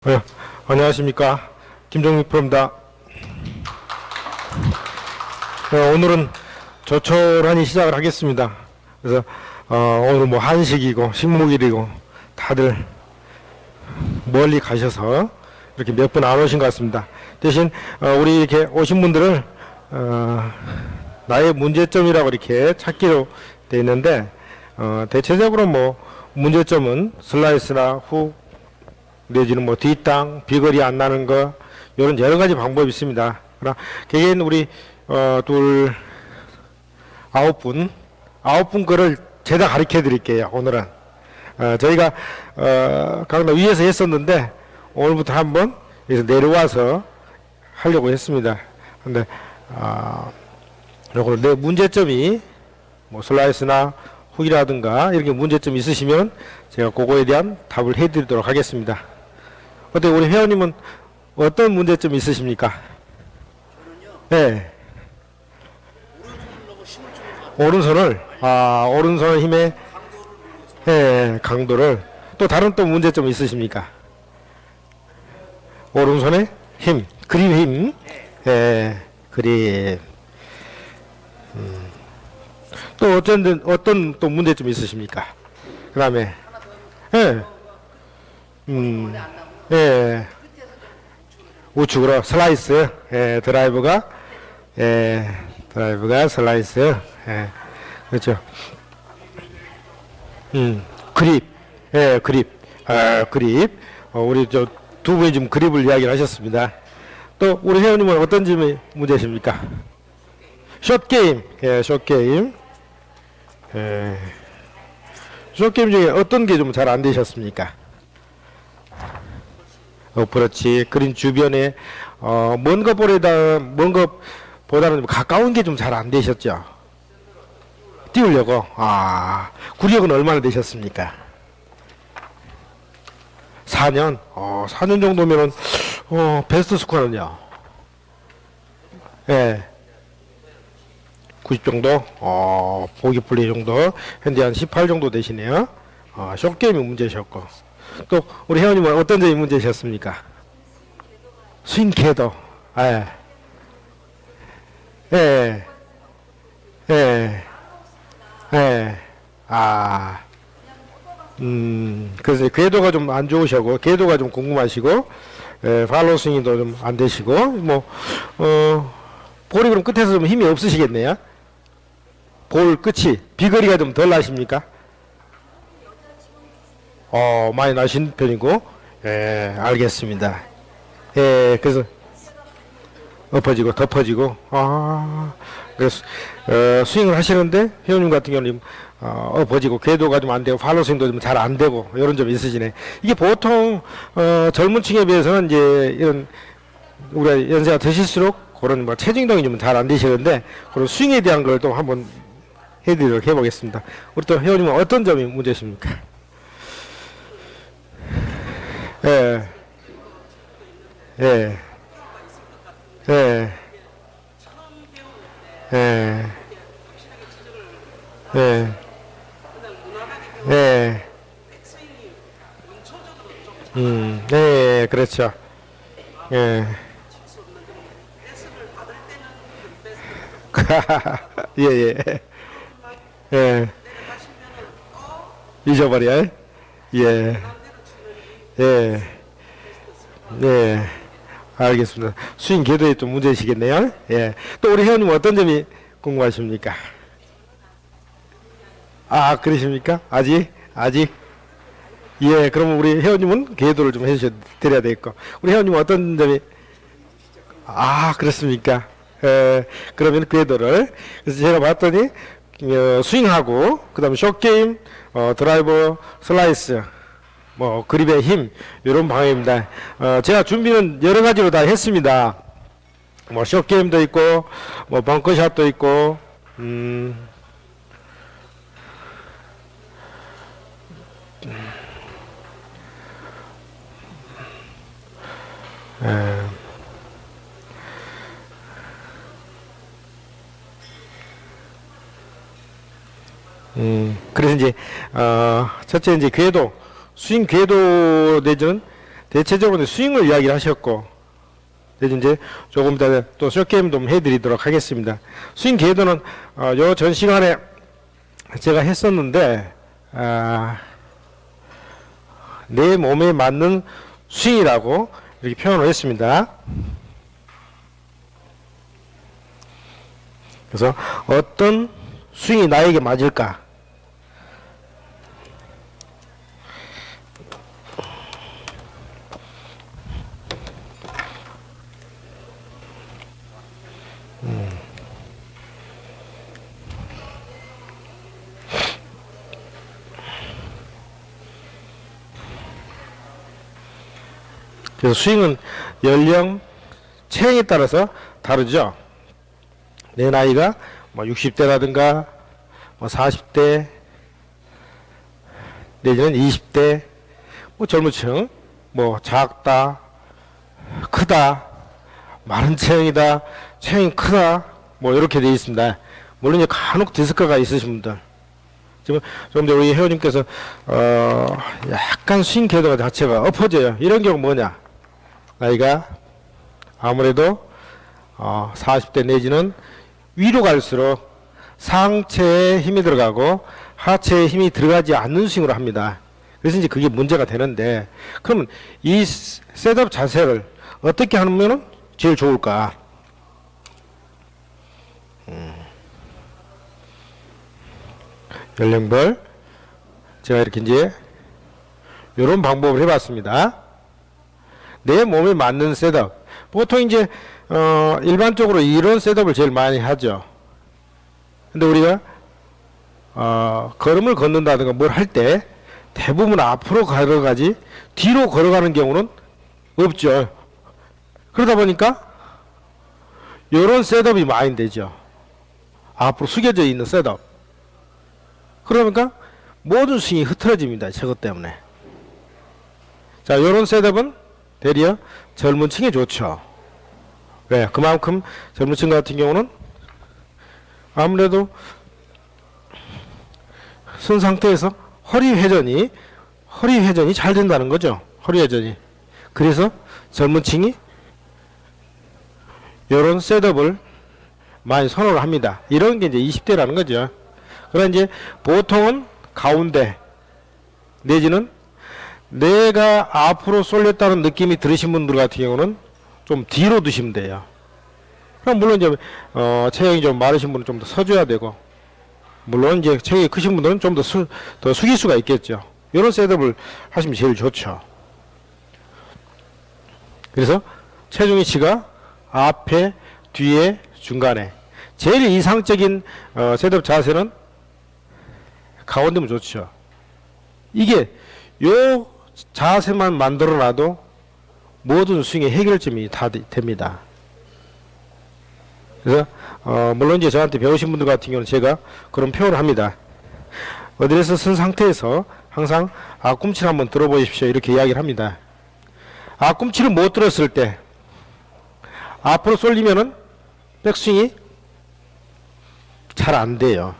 네, 안녕하십니까. 김정익 프로입니다. 오늘은 조촐하니 시작을 하겠습니다. 그래서 오늘 뭐 한식이고 식목일이고 다들 멀리 가셔서 이렇게 몇 분 안 오신 것 같습니다. 대신 우리 이렇게 오신 분들을 나의 문제점이라고 이렇게 찾기로 되어 있는데 대체적으로 뭐 문제점은 슬라이스나 훅 내지는 뭐 뒷땅, 비거리 안 나는 거, 이런 여러 가지 방법이 있습니다. 그러나 개개인 우리 아홉 분 거를 제가 가르쳐 드릴게요. 오늘은 저희가 강남 위에서 했었는데 오늘부터 한번 여기서 내려와서 하려고 했습니다. 근데 요거 내 문제점이 뭐 슬라이스나 훅이라든가 이렇게 문제점 있으시면 제가 그거에 대한 답을 해드리도록 하겠습니다. 어때 우리 회원님은 어떤 문제점 있으십니까? 네. 오른손을 힘의 강도를 또 다른 또 문제점 있으십니까? 오른손의 힘, 그립 힘, 그립. 또 어떤 또 문제점 있으십니까? 그 다음에 우측으로 슬라이스, 드라이브가 슬라이스, 그렇죠. 그립, 그립. 우리 저 두 분이 지금 그립을 이야기를 하셨습니다. 또 우리 회원님은 어떤 점이 문제십니까? 숏게임, 숏게임. 숏게임 중에 어떤 게 좀 잘 안 되셨습니까? 그렇지. 그린 주변에 먼 것보다는 가까운 게 좀 잘 안 되셨죠. 띄우려고. 구력은 얼마나 되셨습니까? 4년. 4년 정도면은 베스트 스코어는요. 90 정도. 보기 플레이 정도. 현재 한 18 정도 되시네요. 숏게임이 문제셨고. 또 우리 회원님은 어떤 점이 문제셨습니까? 스윙 궤도. 그래서 궤도가 좀 안 좋으시고 궤도가 좀 궁금하시고 팔로우 스윙도 좀 안 되시고 볼이 그럼 끝에서 좀 힘이 없으시겠네요. 볼 끝이 비거리가 좀 덜 나십니까? 많이 나신 편이고, 알겠습니다. 그래서, 엎어지고, 덮어지고, 그래서, 스윙을 하시는데, 회원님 같은 경우는, 엎어지고, 궤도가 좀 안 되고, 팔로우 스윙도 좀 잘 안 되고, 이런 점이 있으시네. 이게 보통, 젊은 층에 비해서는 이제, 이런, 우리가 연세가 드실수록, 그런 뭐, 체중동이 좀 잘 안 되시는데, 그런 스윙에 대한 걸 또 한번 해드리도록 해보겠습니다. 우리 또 회원님은 어떤 점이 문제십니까? 예, 예, 예, 예, 예, 예, 그렇죠. 예, 예, 예, 예, 잊어버려. 예. 예, 네, 알겠습니다. 스윙 궤도에 좀 문제시겠네요. 예. 또 우리 회원님 어떤 점이 궁금하십니까? 그러십니까? 아직? 예, 그러면 우리 회원님은 궤도를 좀 해주셔야 드려야 되겠고. 우리 회원님은 어떤 점이, 그렇습니까? 그러면 궤도를. 그래서 제가 봤더니, 스윙하고, 그 다음에 숏게임, 드라이버, 슬라이스, 뭐 그립의 힘 이런 방향입니다. 제가 준비는 여러 가지로 다 했습니다. 뭐 숏게임도 있고 뭐 벙커샷도 있고 그래서 이제 첫째 이제 궤도 스윙 궤도 내지는 대체적으로 스윙을 이야기를 하셨고, 이제 조금 이따 또 쇼게임 좀 해드리도록 하겠습니다. 스윙 궤도는 요 전 시간에 제가 했었는데, 내 몸에 맞는 스윙이라고 이렇게 표현을 했습니다. 그래서 어떤 스윙이 나에게 맞을까? 그래서 스윙은 연령, 체형에 따라서 다르죠. 내 나이가 뭐 60대라든가 뭐 40대 내지는 20대, 뭐 젊은 층, 뭐 작다, 크다, 마른 체형이다, 체형이 크다, 뭐 이렇게 되어 있습니다. 물론 이제 간혹 디스크가 있으신 분들, 지금 좀 전에 우리 회원님께서 약간 스윙 궤도가 자체가 엎어져요. 이런 경우 뭐냐? 나이가 아무래도 40대 내지는 위로 갈수록 상체에 힘이 들어가고 하체에 힘이 들어가지 않는 스윙으로 합니다. 그래서 이제 그게 문제가 되는데, 그러면 이 셋업 자세를 어떻게 하면 제일 좋을까? 연령별 제가 이렇게 이제 이런 방법을 해봤습니다. 내 몸에 맞는 셋업. 보통 이제 일반적으로 이런 셋업을 제일 많이 하죠. 근데 우리가 걸음을 걷는다든가 뭘 할 때 대부분 앞으로 걸어가지 뒤로 걸어가는 경우는 없죠. 그러다 보니까 이런 셋업이 많이 되죠. 앞으로 숙여져 있는 셋업. 그러니까 모든 스윙이 흐트러집니다. 저것 때문에. 자, 이런 셋업은 대리어 젊은 층에 좋죠. 왜? 그만큼 젊은 층 같은 경우는 아무래도 쓴 상태에서 허리 회전이 잘 된다는 거죠. 허리 회전이. 그래서 젊은 층이 이런 셋업을 많이 선호를 합니다. 이런 게 이제 20대라는 거죠. 그러나 이제 보통은 가운데 내지는 내가 앞으로 쏠렸다는 느낌이 들으신 분들 같은 경우는 좀 뒤로 두시면 돼요. 그럼 물론 이제 체형이 좀 마르신 분은 좀 더 서줘야 되고, 물론 이제 체형이 크신 분들은 좀 더 숙일 수가 있겠죠. 이런 셋업을 하시면 제일 좋죠. 그래서 체중 위치가 앞에, 뒤에, 중간에. 제일 이상적인 셋업 자세는 가운데면 좋죠. 이게 요 자세만 만들어놔도 모든 스윙의 해결점이 다 됩니다. 그래서 물론 이제 저한테 배우신 분들 같은 경우는 제가 그런 표현을 합니다. 어디에서 쓴 상태에서 항상 앞꿈치를 한번 들어보십시오. 이렇게 이야기를 합니다. 앞꿈치를 못 들었을 때 앞으로 쏠리면은 백스윙이 잘 안 돼요.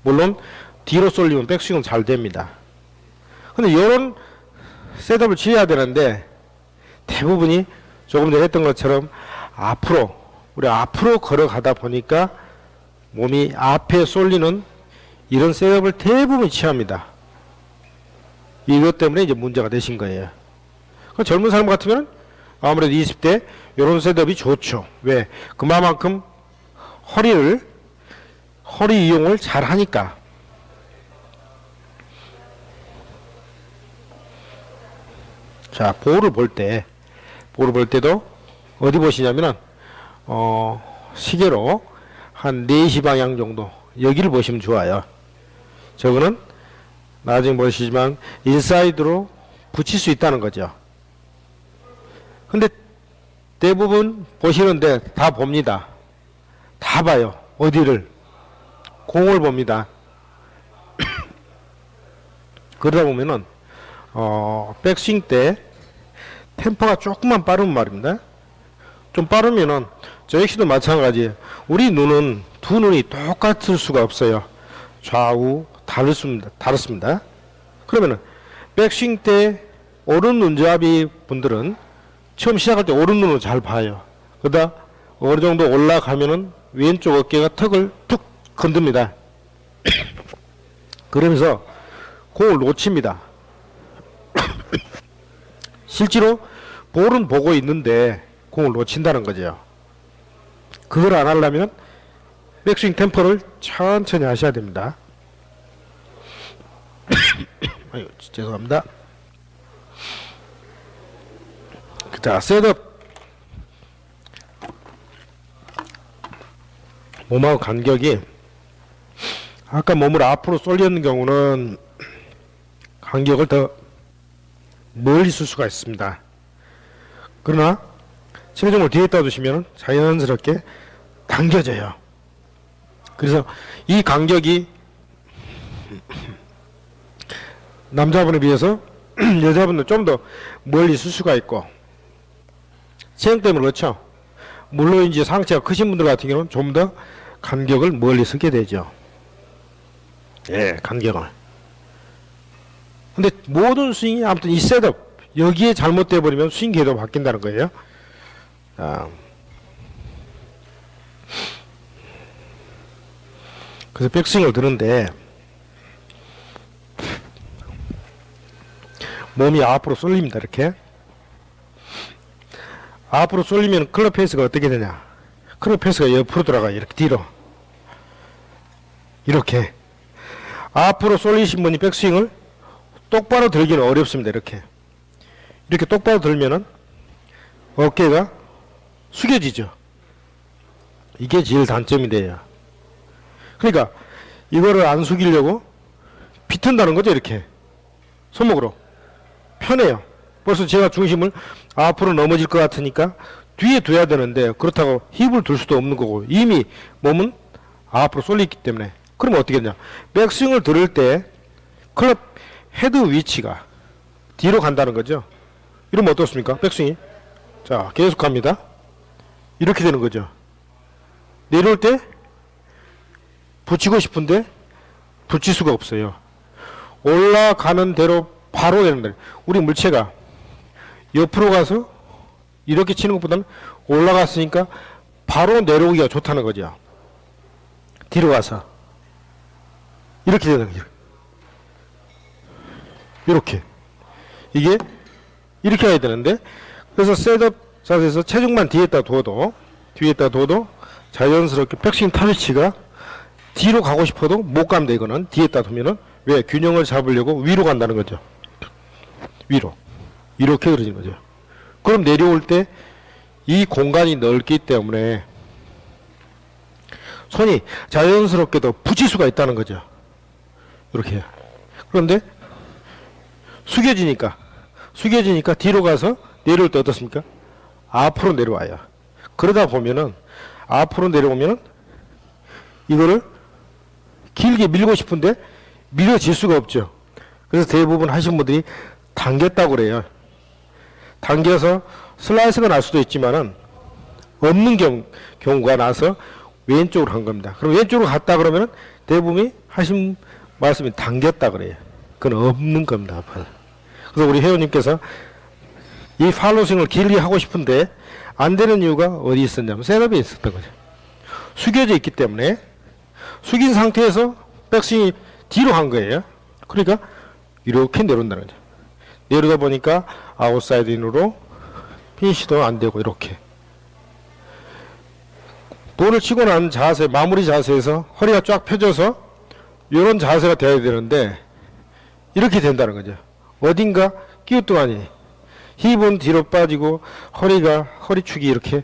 물론 뒤로 쏠리면 백스윙은 잘 됩니다. 근데 이런 셋업을 취해야 되는데 대부분이 조금 전에 했던 것처럼 우리 앞으로 걸어가다 보니까 몸이 앞에 쏠리는 이런 셋업을 대부분 취합니다. 이것 때문에 이제 문제가 되신 거예요. 젊은 사람 같으면 아무래도 20대 이런 셋업이 좋죠. 왜? 그만큼 허리 이용을 잘 하니까. 자, 볼을 볼 때도 어디 보시냐면은 시계로 한 4시 방향 정도 여기를 보시면 좋아요. 저거는 나중에 보시지만 인사이드로 붙일 수 있다는 거죠. 근데 대부분 보시는데 다 봅니다. 다 봐요. 어디를? 공을 봅니다. 그러다 보면은 백스윙 때 템포가 조금만 빠르면 말입니다. 좀 빠르면은 저 역시도 마찬가지예요. 우리 눈은 두 눈이 똑같을 수가 없어요. 좌우 다릅니다. 그러면은 백스윙 때 오른 눈잡이 분들은 처음 시작할 때 오른 눈으로 잘 봐요. 그러다 어느 정도 올라가면은 왼쪽 어깨가 턱을 툭 건듭니다. 그러면서 공을 놓칩니다. 실제로 볼은 보고 있는데 공을 놓친다는 거죠. 그걸 안 하려면 백스윙 템포를 천천히 하셔야 됩니다. 아유, 죄송합니다. 자, 셋업. 몸하고 간격이 아까 몸을 앞으로 쏠리는 경우는 간격을 더 멀리 쓸 수가 있습니다. 그러나 체중을 뒤에다 두시면 자연스럽게 당겨져요. 그래서 이 간격이 남자분에 비해서 여자분은 좀 더 멀리 쓸 수가 있고, 체형 때문에 그렇죠. 물론 이제 상체가 크신 분들 같은 경우는 좀 더 간격을 멀리 쓰게 되죠. 예, 간격을. 근데 모든 스윙이 아무튼 이 셋업 여기에 잘못돼 버리면 스윙 궤도가 바뀐다는 거예요. 그래서 백스윙을 드는데 몸이 앞으로 쏠립니다. 이렇게 앞으로 쏠리면 클럽 페이스가 어떻게 되냐, 클럽 페이스가 옆으로 돌아가요. 이렇게 뒤로 이렇게 앞으로 쏠리신 분이 백스윙을 똑바로 들기는 어렵습니다. 이렇게 똑바로 들면은 어깨가 숙여지죠. 이게 제일 단점이 돼요. 그러니까 이거를 안 숙이려고 비튼다는 거죠. 이렇게 손목으로 편해요. 벌써 제가 중심을 앞으로 넘어질 것 같으니까 뒤에 둬야 되는데 그렇다고 힙을 둘 수도 없는 거고 이미 몸은 앞으로 쏠리기 때문에, 그러면 어떻게 되냐, 백스윙을 들을 때 클럽 헤드 위치가 뒤로 간다는 거죠. 이러면 어떻습니까? 백스윙이 자 계속 갑니다. 이렇게 되는 거죠. 내려올 때 붙이고 싶은데 붙일 수가 없어요. 올라가는 대로 바로 되는 거예요. 우리 물체가 옆으로 가서 이렇게 치는 것보다는 올라갔으니까 바로 내려오기가 좋다는 거죠. 뒤로 가서 이렇게 되는 거죠. 이렇게 이게 이렇게 해야 되는데, 그래서 셋업 자세에서 체중만 뒤에다 둬도 자연스럽게 백스윙 타위치가 뒤로 가고 싶어도 못 갑니다. 이거는 뒤에다 두면은 왜 균형을 잡으려고 위로 간다는 거죠. 위로 이렇게 그려지는 거죠. 그럼 내려올 때 이 공간이 넓기 때문에 손이 자연스럽게도 붙일 수가 있다는 거죠. 이렇게. 그런데 숙여지니까 뒤로 가서 내려올 때 어떻습니까? 앞으로 내려와요. 그러다 보면은 앞으로 내려오면은 이거를 길게 밀고 싶은데 밀어질 수가 없죠. 그래서 대부분 하신 분들이 당겼다고 그래요. 당겨서 슬라이스가 날 수도 있지만은 없는 경우가 나서 왼쪽으로 간 겁니다. 그럼 왼쪽으로 갔다 그러면은 대부분이 하신 말씀이 당겼다 그래요. 그건 없는 겁니다. 그래서 우리 회원님께서 이 팔로스윙을 길게 하고 싶은데 안 되는 이유가 어디 있었냐면 셋업에 있었던 거죠. 숙여져 있기 때문에 숙인 상태에서 백스윙이 뒤로 간 거예요. 그러니까 이렇게 내려온다는 거죠. 내려다 보니까 아웃사이드 인으로 피니시도 안 되고 이렇게 볼을 치고 난 자세, 마무리 자세에서 허리가 쫙 펴져서 이런 자세가 돼야 되는데 이렇게 된다는 거죠. 어딘가 끼우뚱하니 힙은 뒤로 빠지고 허리축이 이렇게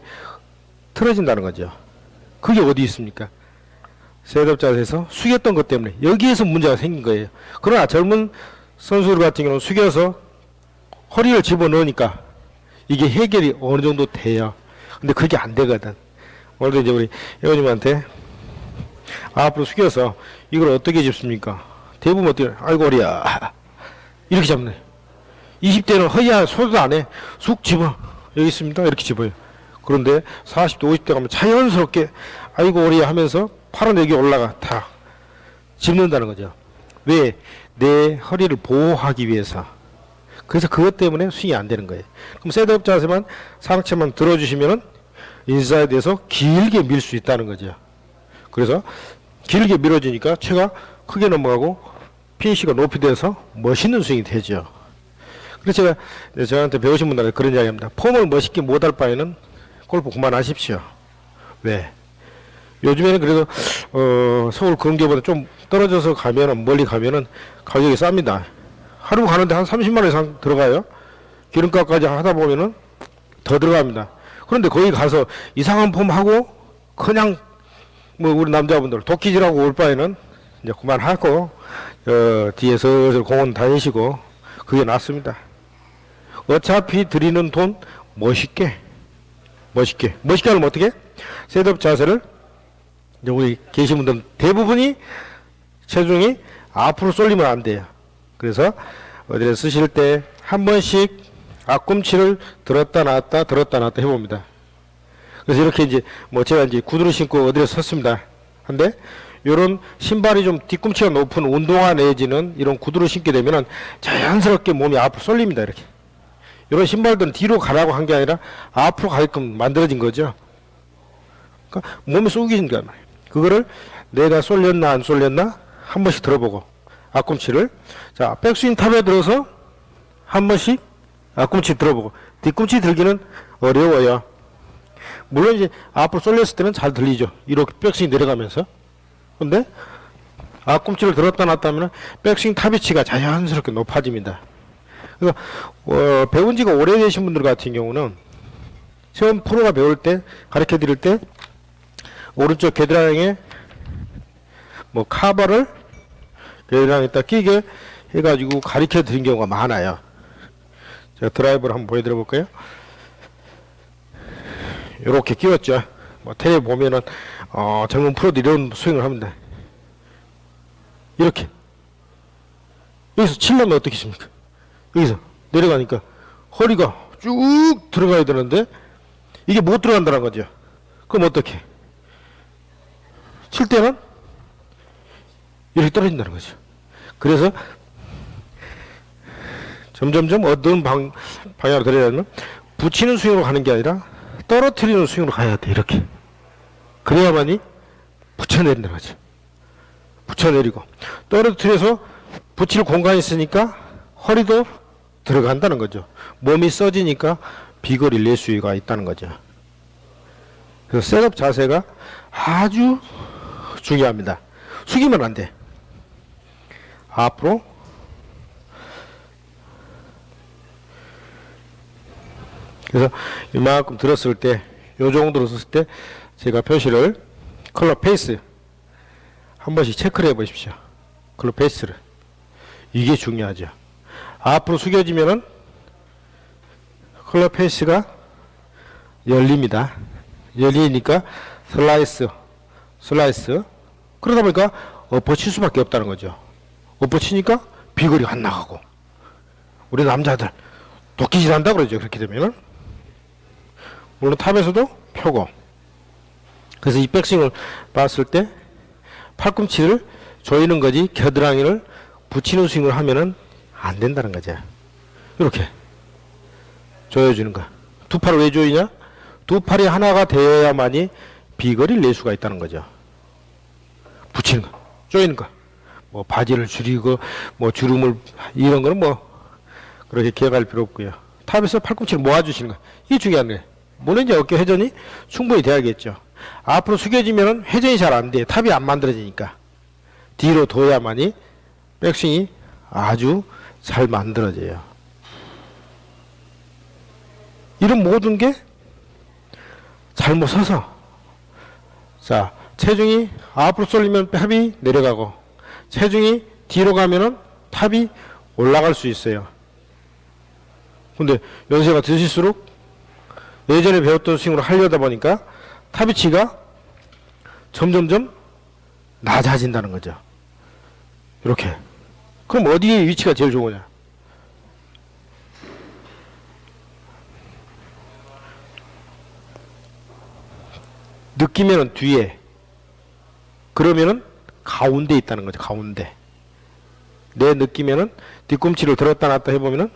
틀어진다는 거죠. 그게 어디 있습니까? 셋업 자세에서 숙였던 것 때문에 여기에서 문제가 생긴 거예요. 그러나 젊은 선수들 같은 경우는 숙여서 허리를 집어넣으니까 이게 해결이 어느 정도 돼요. 근데 그게 안 되거든. 오늘도 이제 우리 회원님한테 앞으로 숙여서 이걸 어떻게 집습니까? 대부분 어떻게, 아이고 허리야 이렇게 잡네. 20대는 허리야 소리도 안 해. 쑥 집어. 여기 있습니다. 이렇게 집어요. 그런데 40대 50대 가면 자연스럽게 아이고 허리야 하면서 팔은 여기 올라가 다 집는다는 거죠. 왜? 내 허리를 보호하기 위해서. 그래서 그것 때문에 스윙이 안 되는 거예요. 그럼 셋업 자세만 상체만 들어주시면은 인사이드에서 길게 밀 수 있다는 거죠. 그래서 길게 밀어지니까 채가 크게 넘어가고 피니시가 높이 돼서 멋있는 스윙이 되죠. 그래서 제가 저한테 배우신 분들한테 그런 이야기 합니다. 폼을 멋있게 못할 바에는 골프 그만하십시오. 왜? 요즘에는 그래도 서울 근교보다 좀 떨어져서 가면은 멀리 가면은 가격이 쌉니다. 하루 가는데 한 30만 원 이상 들어가요. 기름값까지 하다 보면은 더 들어갑니다. 그런데 거기 가서 이상한 폼 하고 그냥 뭐 우리 남자분들 도끼질하고 올 바에는 이제 그만하고 뒤에 슬슬 공원 다니시고 그게 낫습니다. 어차피 드리는 돈 멋있게 하려면 어떻게? 셋업 자세를 이제 우리 계신 분들은 대부분이 체중이 앞으로 쏠리면 안 돼요. 그래서 어디에 쓰실 때 한 번씩 앞꿈치를 들었다 놨다 해봅니다. 그래서 이렇게 이제 뭐 제가 이제 구두를 신고 어디에 섰습니다. 한데 요런 신발이 좀 뒤꿈치가 높은 운동화 내지는 이런 구두를 신게 되면은 자연스럽게 몸이 앞으로 쏠립니다. 이렇게. 이런 신발들은 뒤로 가라고 한 게 아니라 앞으로 가게끔 만들어진 거죠. 그러니까 몸에 쏘기신 거야. 그거를 내가 쏠렸나 안 쏠렸나 한 번씩 들어보고 앞꿈치를 자 백스윙 탑에 들어서 한 번씩 앞꿈치 들어보고 뒤꿈치 들기는 어려워요. 물론 이제 앞으로 쏠렸을 때는 잘 들리죠. 이렇게 백스윙 내려가면서. 근데 앞꿈치를 들었다 놨다 하면 백스윙 탑위치가 자연스럽게 높아집니다. 그래서 배운 지가 오래되신 분들 같은 경우는 처음 프로가 배울 때 가르쳐 드릴 때 오른쪽 겨드랑이에 뭐 카바를 겨드랑이에다 끼게 해가지고 가르쳐 드린 경우가 많아요. 제가 드라이브를 한번 보여드려 볼까요? 이렇게 끼웠죠. 뭐 텔레 보면은 젊은 프로들이 이런 스윙을 합니다. 이렇게 여기서 치려면 어떻게 칩니까? 여기서 내려가니까 허리가 쭉 들어가야 되는데 이게 못 들어간다는 거죠. 그럼 어떻게? 칠 때는 이렇게 떨어진다는 거죠. 그래서 점점점 어떤 방향으로 들어야하면 붙이는 스윙으로 가는 게 아니라 떨어뜨리는 스윙으로 가야 돼. 이렇게. 그래야만이 붙여내린다는 거죠. 붙여내리고 떨어뜨려서 붙일 공간이 있으니까 허리도 들어간다는 거죠. 몸이 써지니까 비거리를 낼 수가 있다는 거죠. 그래서 셋업 자세가 아주 중요합니다. 숙이면 안 돼. 앞으로 그래서 이만큼 들었을 때, 요 정도 들었을 때 제가 표시를 클럽 페이스 한 번씩 체크를 해보십시오. 클럽 페이스를. 이게 중요하죠. 앞으로 숙여지면은 클럽 페이스가 열립니다. 열리니까 슬라이스. 그러다 보니까 엎어칠 수밖에 없다는 거죠. 엎어치니까 비거리가 안 나가고. 우리 남자들 도끼질 한다 그러죠. 그렇게 되면은. 물론 탑에서도 펴고. 그래서 이 백스윙을 봤을 때 팔꿈치를 조이는 거지 겨드랑이를 붙이는 스윙을 하면은 안 된다는 거죠. 이렇게 조여주는 거. 두 팔을 왜 조이냐? 두 팔이 하나가 되어야만이 비거리를 낼 수가 있다는 거죠. 붙이는 거, 조이는 거. 뭐 바지를 줄이고 뭐 주름을 이런 거는 뭐 그렇게 기억할 필요 없고요. 탑에서 팔꿈치를 모아주시는 거. 이게 중요한 거예요. 물론 이제 어깨 회전이 충분히 돼야겠죠. 앞으로 숙여지면은 회전이 잘 안 돼요. 탑이 안 만들어지니까. 뒤로 둬야만이 백스윙이 아주 잘 만들어져요. 이런 모든 게 잘못 서서 자 체중이 앞으로 쏠리면 탑이 내려가고 체중이 뒤로 가면은 탑이 올라갈 수 있어요. 근데 연세가 드실수록 예전에 배웠던 스윙으로 하려다 보니까 탑위치가 점점점 낮아진다는 거죠. 이렇게. 그럼 어디에 위치가 제일 좋으냐? 느끼면은 뒤에. 그러면은 가운데 있다는 거죠. 가운데. 내 느끼면은 뒤꿈치를 들었다 놨다 해보면은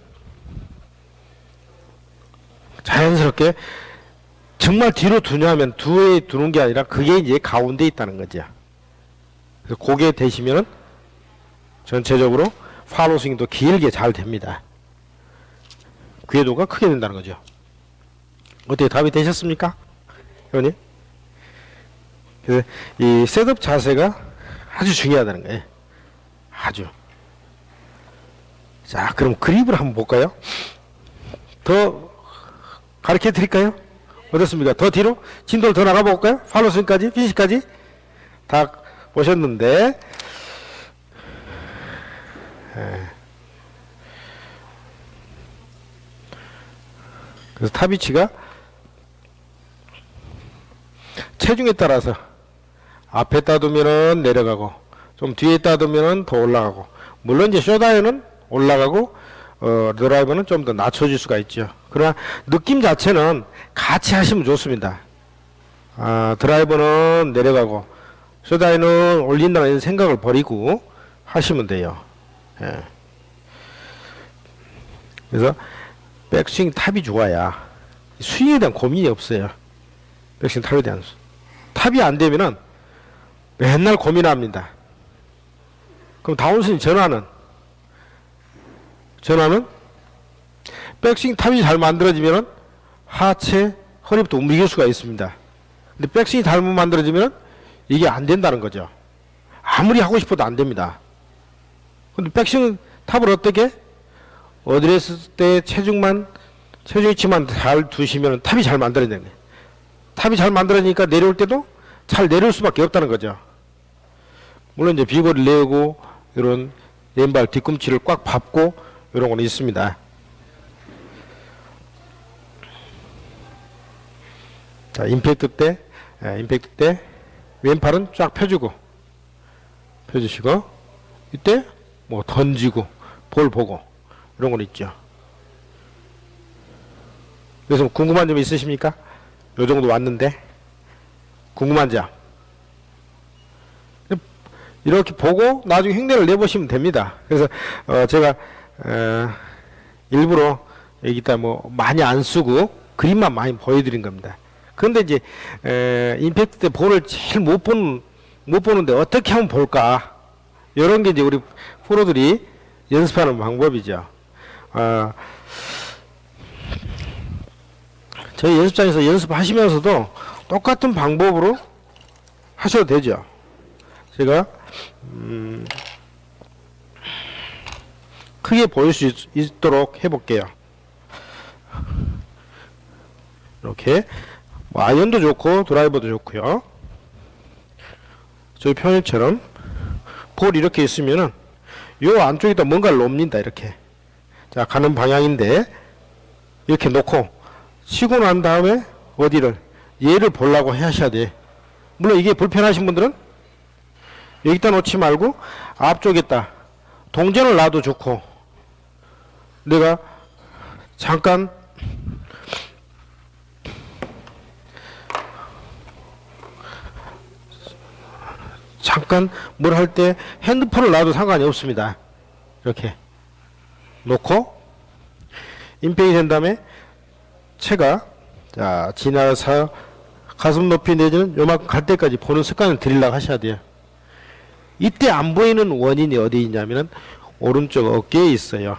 어떻게 정말 뒤로 두냐면 뒤에 두는 게 아니라 그게 이제 가운데 있다는 거죠. 그래서 그게 되시면은 전체적으로 팔로우 스윙도 길게 잘 됩니다. 궤도가 크게 된다는 거죠. 어떻게 답이 되셨습니까? 회원님? 그래서 이 셋업 자세가 아주 중요하다는 거예요. 아주. 자, 그럼 그립을 한번 볼까요? 더 가르쳐 드릴까요? 어떻습니까? 더 뒤로? 진도를 더 나가볼까요? 팔로우 스윙까지? 피니시까지? 다 보셨는데, 그래서 탑위치가 체중에 따라서 앞에 따두면은 내려가고 좀 뒤에 따두면은 더 올라가고, 물론 이제 쇼다이어는 올라가고 드라이버는 좀 더 낮춰줄 수가 있죠. 그러나 느낌 자체는 같이 하시면 좋습니다. 드라이버는 내려가고 쇼다이어는 올린다는 생각을 버리고 하시면 돼요. 예. 그래서 백스윙 탑이 좋아야 스윙에 대한 고민이 없어요. 백스윙 탑에 대한 탑이 안 되면은 맨날 고민합니다. 그럼 다운스윙 전환은 백스윙 탑이 잘 만들어지면은 하체 허리부터 움직일 수가 있습니다. 근데 백스윙이 잘못 만들어지면은 이게 안 된다는 거죠. 아무리 하고 싶어도 안 됩니다. 근데 백스윙 탑을 어떻게 어드레스 때 체중 위치만 잘 두시면 탑이 잘 만들어지는 거예요. 탑이 잘 만들어지니까 내려올 때도 잘 내려올 수밖에 없다는 거죠. 물론 이제 비거리를 내고 이런 왼발 뒤꿈치를 꽉 밟고 이런 건 있습니다. 자, 임팩트 때 왼팔은 쫙 펴주시고 이때 뭐 던지고 볼 보고 이런 건 있죠. 그래서 궁금한 점 있으십니까? 요 정도 왔는데 궁금한 점 이렇게 보고 나중에 흉내를 내보시면 됩니다. 그래서 제가 일부러 여기다 뭐 많이 안 쓰고 그림만 많이 보여드린 겁니다. 그런데 이제 임팩트 때 볼을 제일 못 보는데 어떻게 하면 볼까? 이런 게 이제 우리 프로들이 연습하는 방법이죠. 저희 연습장에서 연습하시면서도 똑같은 방법으로 하셔도 되죠. 제가 크게 보일 수 있도록 해볼게요. 이렇게 뭐 아이언도 좋고 드라이버도 좋고요. 저희 표현처럼 볼 이렇게 있으면은 요 안쪽에다 뭔가를 놓습니다. 이렇게 자 가는 방향인데 이렇게 놓고 치고 난 다음에 어디를 얘를 보려고 하셔야 돼. 물론 이게 불편하신 분들은 여기다 놓지 말고 앞쪽에다 동전을 놔도 좋고, 내가 잠깐 뭘 할 때 핸드폰을 놔도 상관이 없습니다. 이렇게 놓고 임팩이 된 다음에 채가 자 지나서 가슴 높이 내지는 요만큼 갈 때까지 보는 습관을 들이려고 하셔야 돼요. 이때 안 보이는 원인이 어디 있냐면은 오른쪽 어깨에 있어요.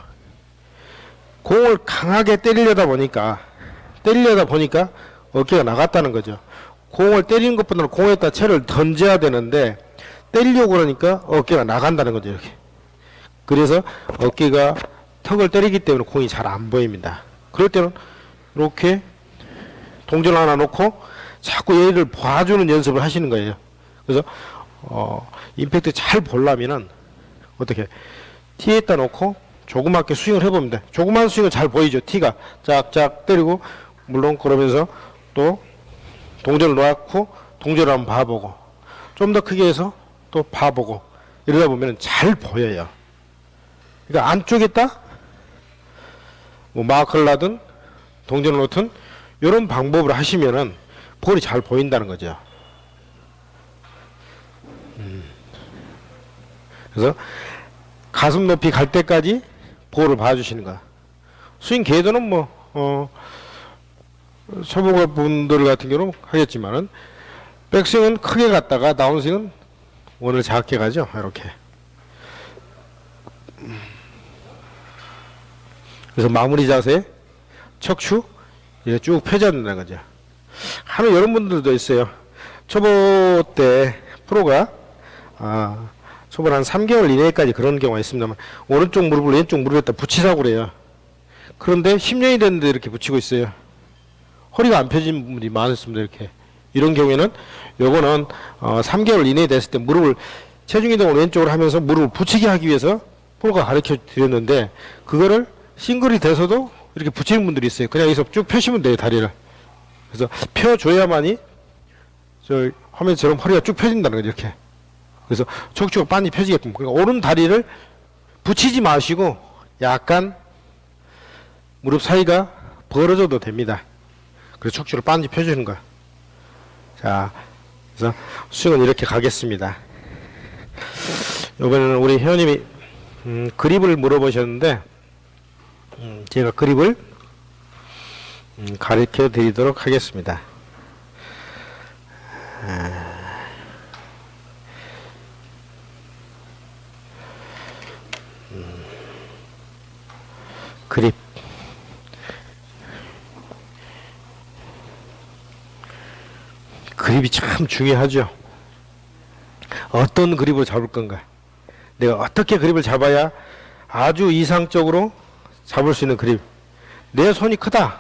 공을 강하게 때리려다 보니까 어깨가 나갔다는 거죠. 공을 때리는 것보다는 공에다 채를 던져야 되는데 때리려고 그러니까 어깨가 나간다는 거죠. 이렇게. 그래서 어깨가 턱을 때리기 때문에 공이 잘 안 보입니다. 그럴 때는 이렇게 동전을 하나 놓고 자꾸 얘를 봐주는 연습을 하시는 거예요. 그래서 임팩트 잘 보려면은 어떻게 티에다 놓고 조그맣게 스윙을 해봅니다. 조그만 스윙은 잘 보이죠. 티가 쫙쫙 때리고, 물론 그러면서 또 동전을 놓고 동전을 한번 봐보고 좀 더 크게 해서 또 봐보고 이러다 보면 잘 보여요. 그러니까 안쪽에다 뭐 마크를 하든 동전을 놓든 이런 방법으로 하시면은 볼이 잘 보인다는 거죠. 그래서 가슴 높이 갈 때까지 볼을 봐주시는 거야. 스윙 궤도는 뭐 초보분들 같은 경우는 하겠지만은 백스윙은 크게 갔다가 다운스윙은 원을 작게 가죠. 이렇게. 그래서 마무리 자세, 척추 이렇게 쭉 펴져야 된다는 거죠. 하는 이런 분들도 있어요. 초보 때 프로가 초보 한 3개월 이내까지 그런 경우가 있습니다만 오른쪽 무릎을 왼쪽 무릎에다 붙이라고 그래요. 그런데 10년이 됐는데 이렇게 붙이고 있어요. 허리가 안 펴진 분들이 많았습니다. 이렇게. 이런 경우에는 요거는 3개월 이내에 됐을 때 무릎을 체중 이동을 왼쪽으로 하면서 무릎을 붙이게 하기 위해서 프로가 가르쳐 드렸는데 그거를 싱글이 돼서도 이렇게 붙이는 분들이 있어요. 그냥 여기서 쭉 펴시면 돼요. 다리를. 그래서 펴줘야만이 저 화면처럼 허리가 쭉 펴진다는 거죠. 이렇게. 그래서 척추가 많이 펴지게끔. 그러니까 오른 다리를 붙이지 마시고 약간 무릎 사이가 벌어져도 됩니다. 그래서 척추를 빤히 펴주는 거야. 자, 그래서 스윙은 이렇게 가겠습니다. 이번에는 우리 회원님이 그립을 물어보셨는데 제가 그립을 가르쳐 드리도록 하겠습니다. 그립. 그립이 참 중요하죠. 어떤 그립을 잡을 건가? 내가 어떻게 그립을 잡아야 아주 이상적으로 잡을 수 있는 그립. 내 손이 크다.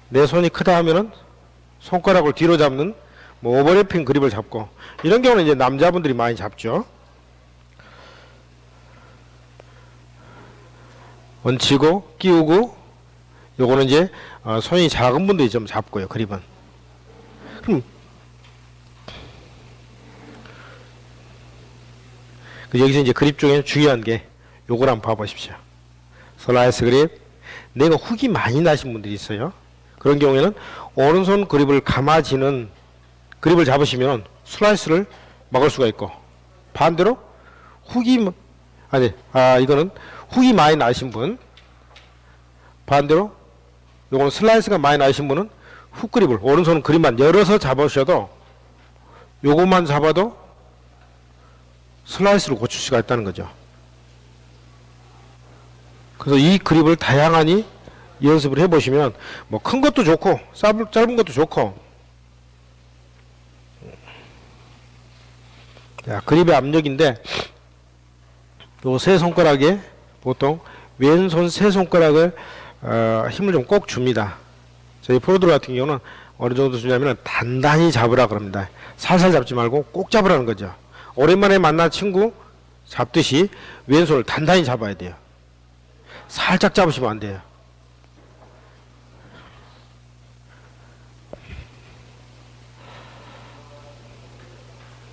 내 손이 크다 하면은 손가락을 뒤로 잡는 뭐 오버래핑 그립을 잡고 이런 경우는 이제 남자분들이 많이 잡죠. 얹히고 끼우고 요거는 이제 손이 작은 분들이 좀 잡고요. 그립은. 그럼 여기서 이제 그립 중에 중요한 게 요걸 한번 봐보십시오. 슬라이스 그립. 내가 훅이 많이 나신 분들이 있어요. 그런 경우에는 오른손 그립을 감아지는 그립을 잡으시면 슬라이스를 막을 수가 있고 반대로 이거는 훅이 많이 나신 분 반대로 요거는 슬라이스가 많이 나신 분은 훅 그립을 오른손 그립만 열어서 잡으셔도 요것만 잡아도 슬라이스를 고칠 수가 있다는 거죠. 그래서 이 그립을 다양하니 연습을 해보시면 뭐 큰 것도 좋고 짧은 것도 좋고. 자, 그립의 압력인데 요 세 손가락에 보통 왼손 세 손가락을 힘을 좀 꼭 줍니다. 저희 프로들 같은 경우는 어느 정도 주냐면 단단히 잡으라 그럽니다. 살살 잡지 말고 꼭 잡으라는 거죠. 오랜만에 만난 친구 잡듯이 왼손을 단단히 잡아야 돼요. 살짝 잡으시면 안 돼요.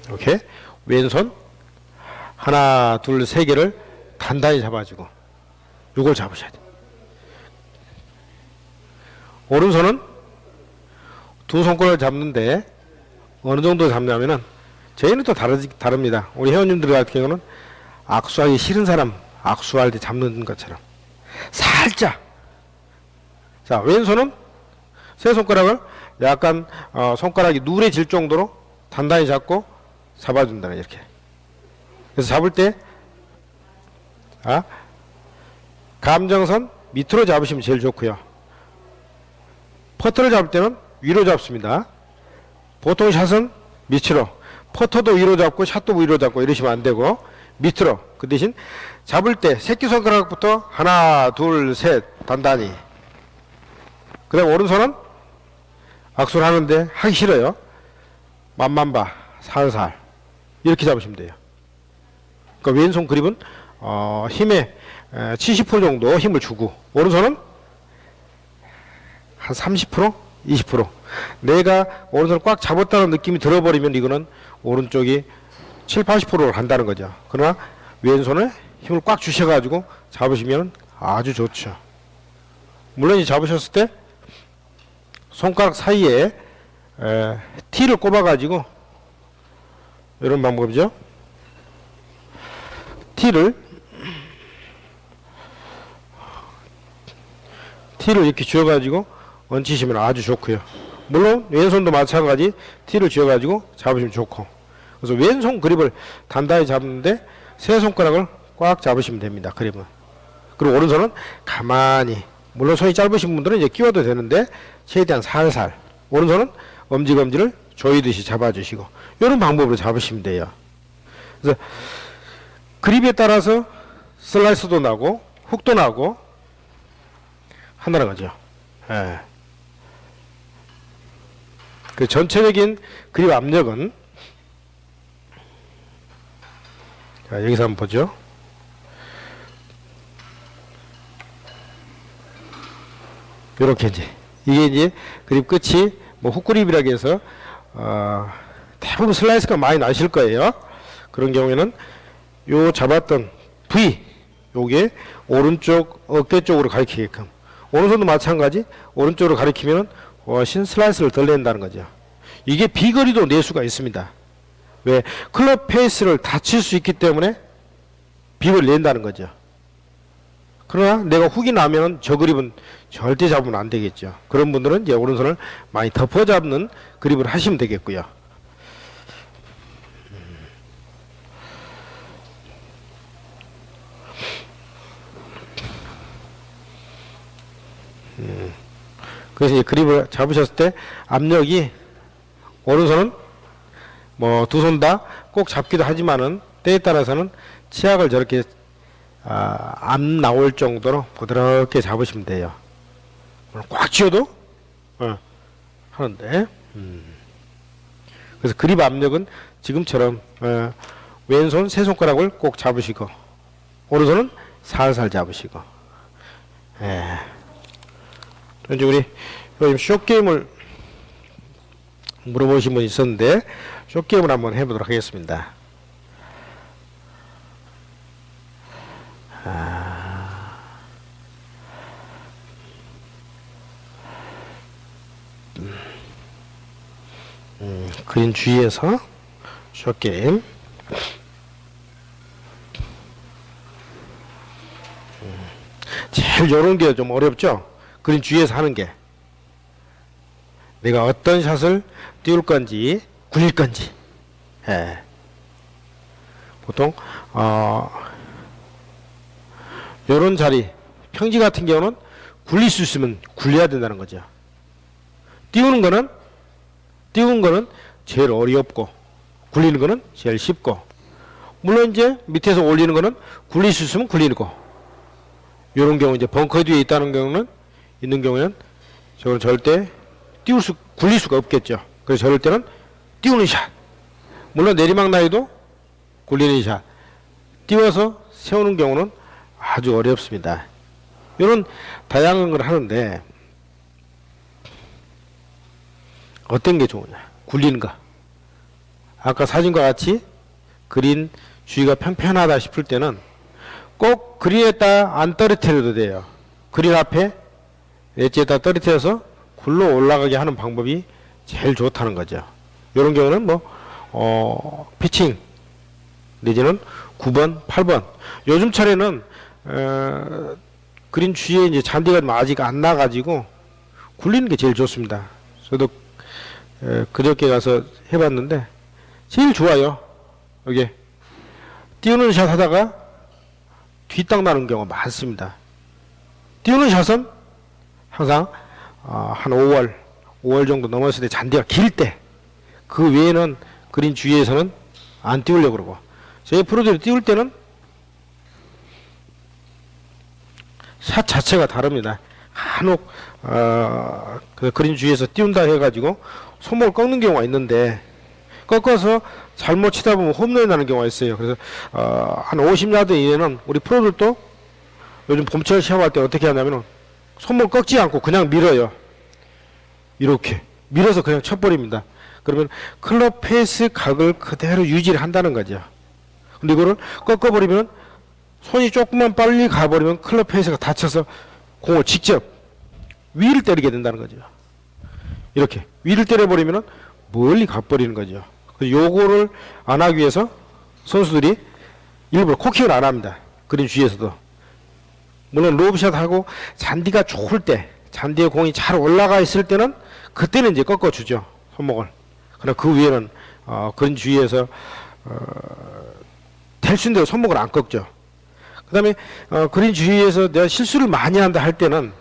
이렇게 왼손 하나 둘 세 개를 단단히 잡아주고 이걸 잡으셔야 돼요. 오른손은 두 손가락을 잡는데 어느 정도 잡냐면은 저희는 또 다릅니다. 우리 회원님들 같은 경우는 악수하기 싫은 사람 악수할 때 잡는 것처럼 살짝. 자, 왼손은 세 손가락을 약간 손가락이 누래질 정도로 단단히 잡고 잡아준다. 이렇게. 그래서 잡을 때 감정선 밑으로 잡으시면 제일 좋고요. 퍼터를 잡을 때는 위로 잡습니다. 보통 샷은 밑으로, 퍼터도 위로 잡고 샷도 위로 잡고 이러시면 안 되고 밑으로. 그 대신 잡을 때 새끼손가락부터 하나 둘 셋 단단히. 그 다음 오른손은 악수를 하는데 하기 싫어요. 맛만 봐 살살 이렇게 잡으시면 돼요. 그러니까 왼손 그립은 힘에 70% 정도 힘을 주고 오른손은 한 30%? 20%. 내가 오른손을 꽉 잡았다는 느낌이 들어버리면 이거는 오른쪽이 7, 80%로 간다는 거죠. 그러나 왼손에 힘을 꽉 주셔가지고 잡으시면 아주 좋죠. 물론 이 잡으셨을 때 손가락 사이에 티를 꼽아가지고 이런 방법이죠. 티를 이렇게 쥐어가지고 얹히시면 아주 좋고요. 물론 왼손도 마찬가지 티를 쥐어가지고 잡으시면 좋고. 그래서 왼손 그립을 단단히 잡는데 세 손가락을 꽉 잡으시면 됩니다. 그립은. 그리고 오른손은 가만히, 물론 손이 짧으신 분들은 이제 끼워도 되는데 최대한 살살 오른손은 엄지검지를 조이듯이 잡아주시고 이런 방법으로 잡으시면 돼요. 그래서 그립에 따라서 슬라이스도 나고 훅도 나고 한다는 거죠. 예. 그 전체적인 그립 압력은, 자, 여기서 한번 보죠. 요렇게 이게 이제 그립 끝이 뭐 훅그립이라고 해서 대부분 슬라이스가 많이 나실 거예요. 그런 경우에는 요 잡았던 V, 요게 오른쪽 어깨 쪽으로 가리키게끔, 오른손도 마찬가지 오른쪽으로 가리키면 훨씬 슬라이스를 덜 낸다는 거죠. 이게 비거리도 낼 수가 있습니다. 왜? 클럽 페이스를 다칠 수 있기 때문에 비거리를 낸다는 거죠. 그러나 내가 훅이 나면은 저 그립은 절대 잡으면 안 되겠죠. 그런 분들은 이제 오른손을 많이 덮어 잡는 그립을 하시면 되겠고요. 그래서 이제 그립을 잡으셨을 때 압력이, 오른손은 뭐 두 손 다 꼭 잡기도 하지만은 때에 따라서는 치약을 저렇게 안 나올 정도로 부드럽게 잡으시면 돼요. 꽉 쥐어도 하는데, 그래서 그립 압력은 지금처럼 왼손 세 손가락을 꼭 잡으시고 오른손은 살살 잡으시고. 이제 우리 숏게임을 물어보신 분이 있었는데 숏게임을 한번 해보도록 하겠습니다. 그린 주위에서 숏게임. 제일 요런 게 좀 어렵죠? 그린 주위에서 하는 게. 내가 어떤 샷을 띄울 건지, 굴릴 건지. 보통, 요런 자리, 평지 같은 경우는 굴릴 수 있으면 굴려야 된다는 거죠. 띄우는 거는 제일 어렵고, 굴리는 거는 제일 쉽고, 물론 이제 밑에서 올리는 거는 굴릴 수 있으면 굴리고, 요런 경우 이제 벙커 뒤에 있는 경우에는 저건 절대 굴릴 수가 없겠죠. 그래서 저럴 때는 띄우는 샷. 물론 내리막 나이도 굴리는 샷. 띄워서 세우는 경우는 아주 어렵습니다. 이런 다양한 걸 하는데 어떤 게 좋으냐? 굴리는 거. 아까 사진과 같이 그린 주위가 편편하다 싶을 때는 꼭 그린에다 안 떨어뜨려도 돼요. 그린 앞에 엣지에다 떨어뜨려서 굴러 올라가게 하는 방법이 제일 좋다는 거죠. 이런 경우는 피칭 내지는 9번, 8번. 요즘 차례는 그린 주위에 이제 잔디가 아직 안 나가지고 굴리는 게 제일 좋습니다. 저도 그저께 가서 해봤는데 제일 좋아요. 여기 띄우는 샷 하다가 뒷땅 나는 경우가 많습니다. 띄우는 샷은 항상 한 5월 정도 넘었을 때 잔디가 길 때, 그 외에는 그린 주위에서는 안 띄우려고 그러고, 저희 프로들이 띄울 때는 샷 자체가 다릅니다. 한옥 그 그린 주위에서 띄운다 해가지고 손목을 꺾는 경우가 있는데, 꺾어서 잘못 치다 보면 홈런이 나는 경우가 있어요. 그래서 한 50야드 이내는 우리 프로들도 요즘 봄철 시합할 때 어떻게 하냐면은 손목을 꺾지 않고 그냥 밀어요. 이렇게 밀어서 그냥 쳐버립니다. 그러면 클럽 페이스 각을 그대로 유지를 한다는 거죠. 근데 이거를 꺾어버리면 손이 조금만 빨리 가버리면 클럽 페이스가 다쳐서 공을 직접 위를 때리게 된다는 거죠. 이렇게 위를 때려버리면 멀리 가버리는 거죠. 요거를 안 하기 위해서 선수들이 일부러 코킹을 안 합니다. 그린 주위에서도. 물론 로브샷 하고 잔디가 좋을 때, 잔디에 공이 잘 올라가 있을 때는 그때는 이제 꺾어주죠. 손목을. 그러나 그 위에는 그린 주위에서 될 수 있는 대로 손목을 안 꺾죠. 그 다음에 그린 주위에서 내가 실수를 많이 한다 할 때는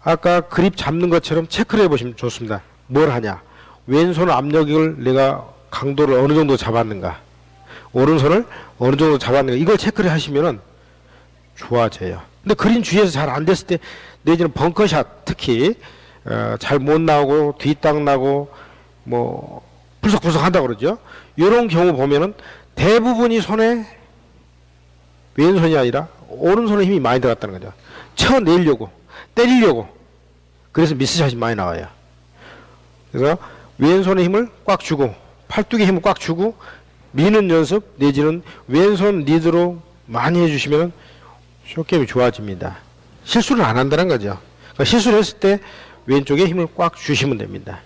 아까 그립 잡는 것처럼 체크를 해보시면 좋습니다. 뭘 하냐. 왼손 압력을 내가 강도를 어느 정도 잡았는가, 오른손을 어느 정도 잡았는가, 이걸 체크를 하시면은 좋아져요. 근데 그린 주위에서 잘 안 됐을 때 내지는 벙커샷 특히 잘 못 나오고 뒷땅 나고 뭐 불석불석 한다고 그러죠. 이런 경우 보면은 대부분이 손에 왼손이 아니라 오른손에 힘이 많이 들어갔다는 거죠. 쳐내려고 때리려고. 그래서 미스샷이 많이 나와요. 그래서 왼손에 힘을 꽉 주고 팔뚝에 힘을 꽉 주고 미는 연습 내지는 왼손 리드로 많이 해주시면 숏게임이 좋아집니다. 실수를 안 한다는 거죠. 그러니까 실수를 했을 때 왼쪽에 힘을 꽉 주시면 됩니다.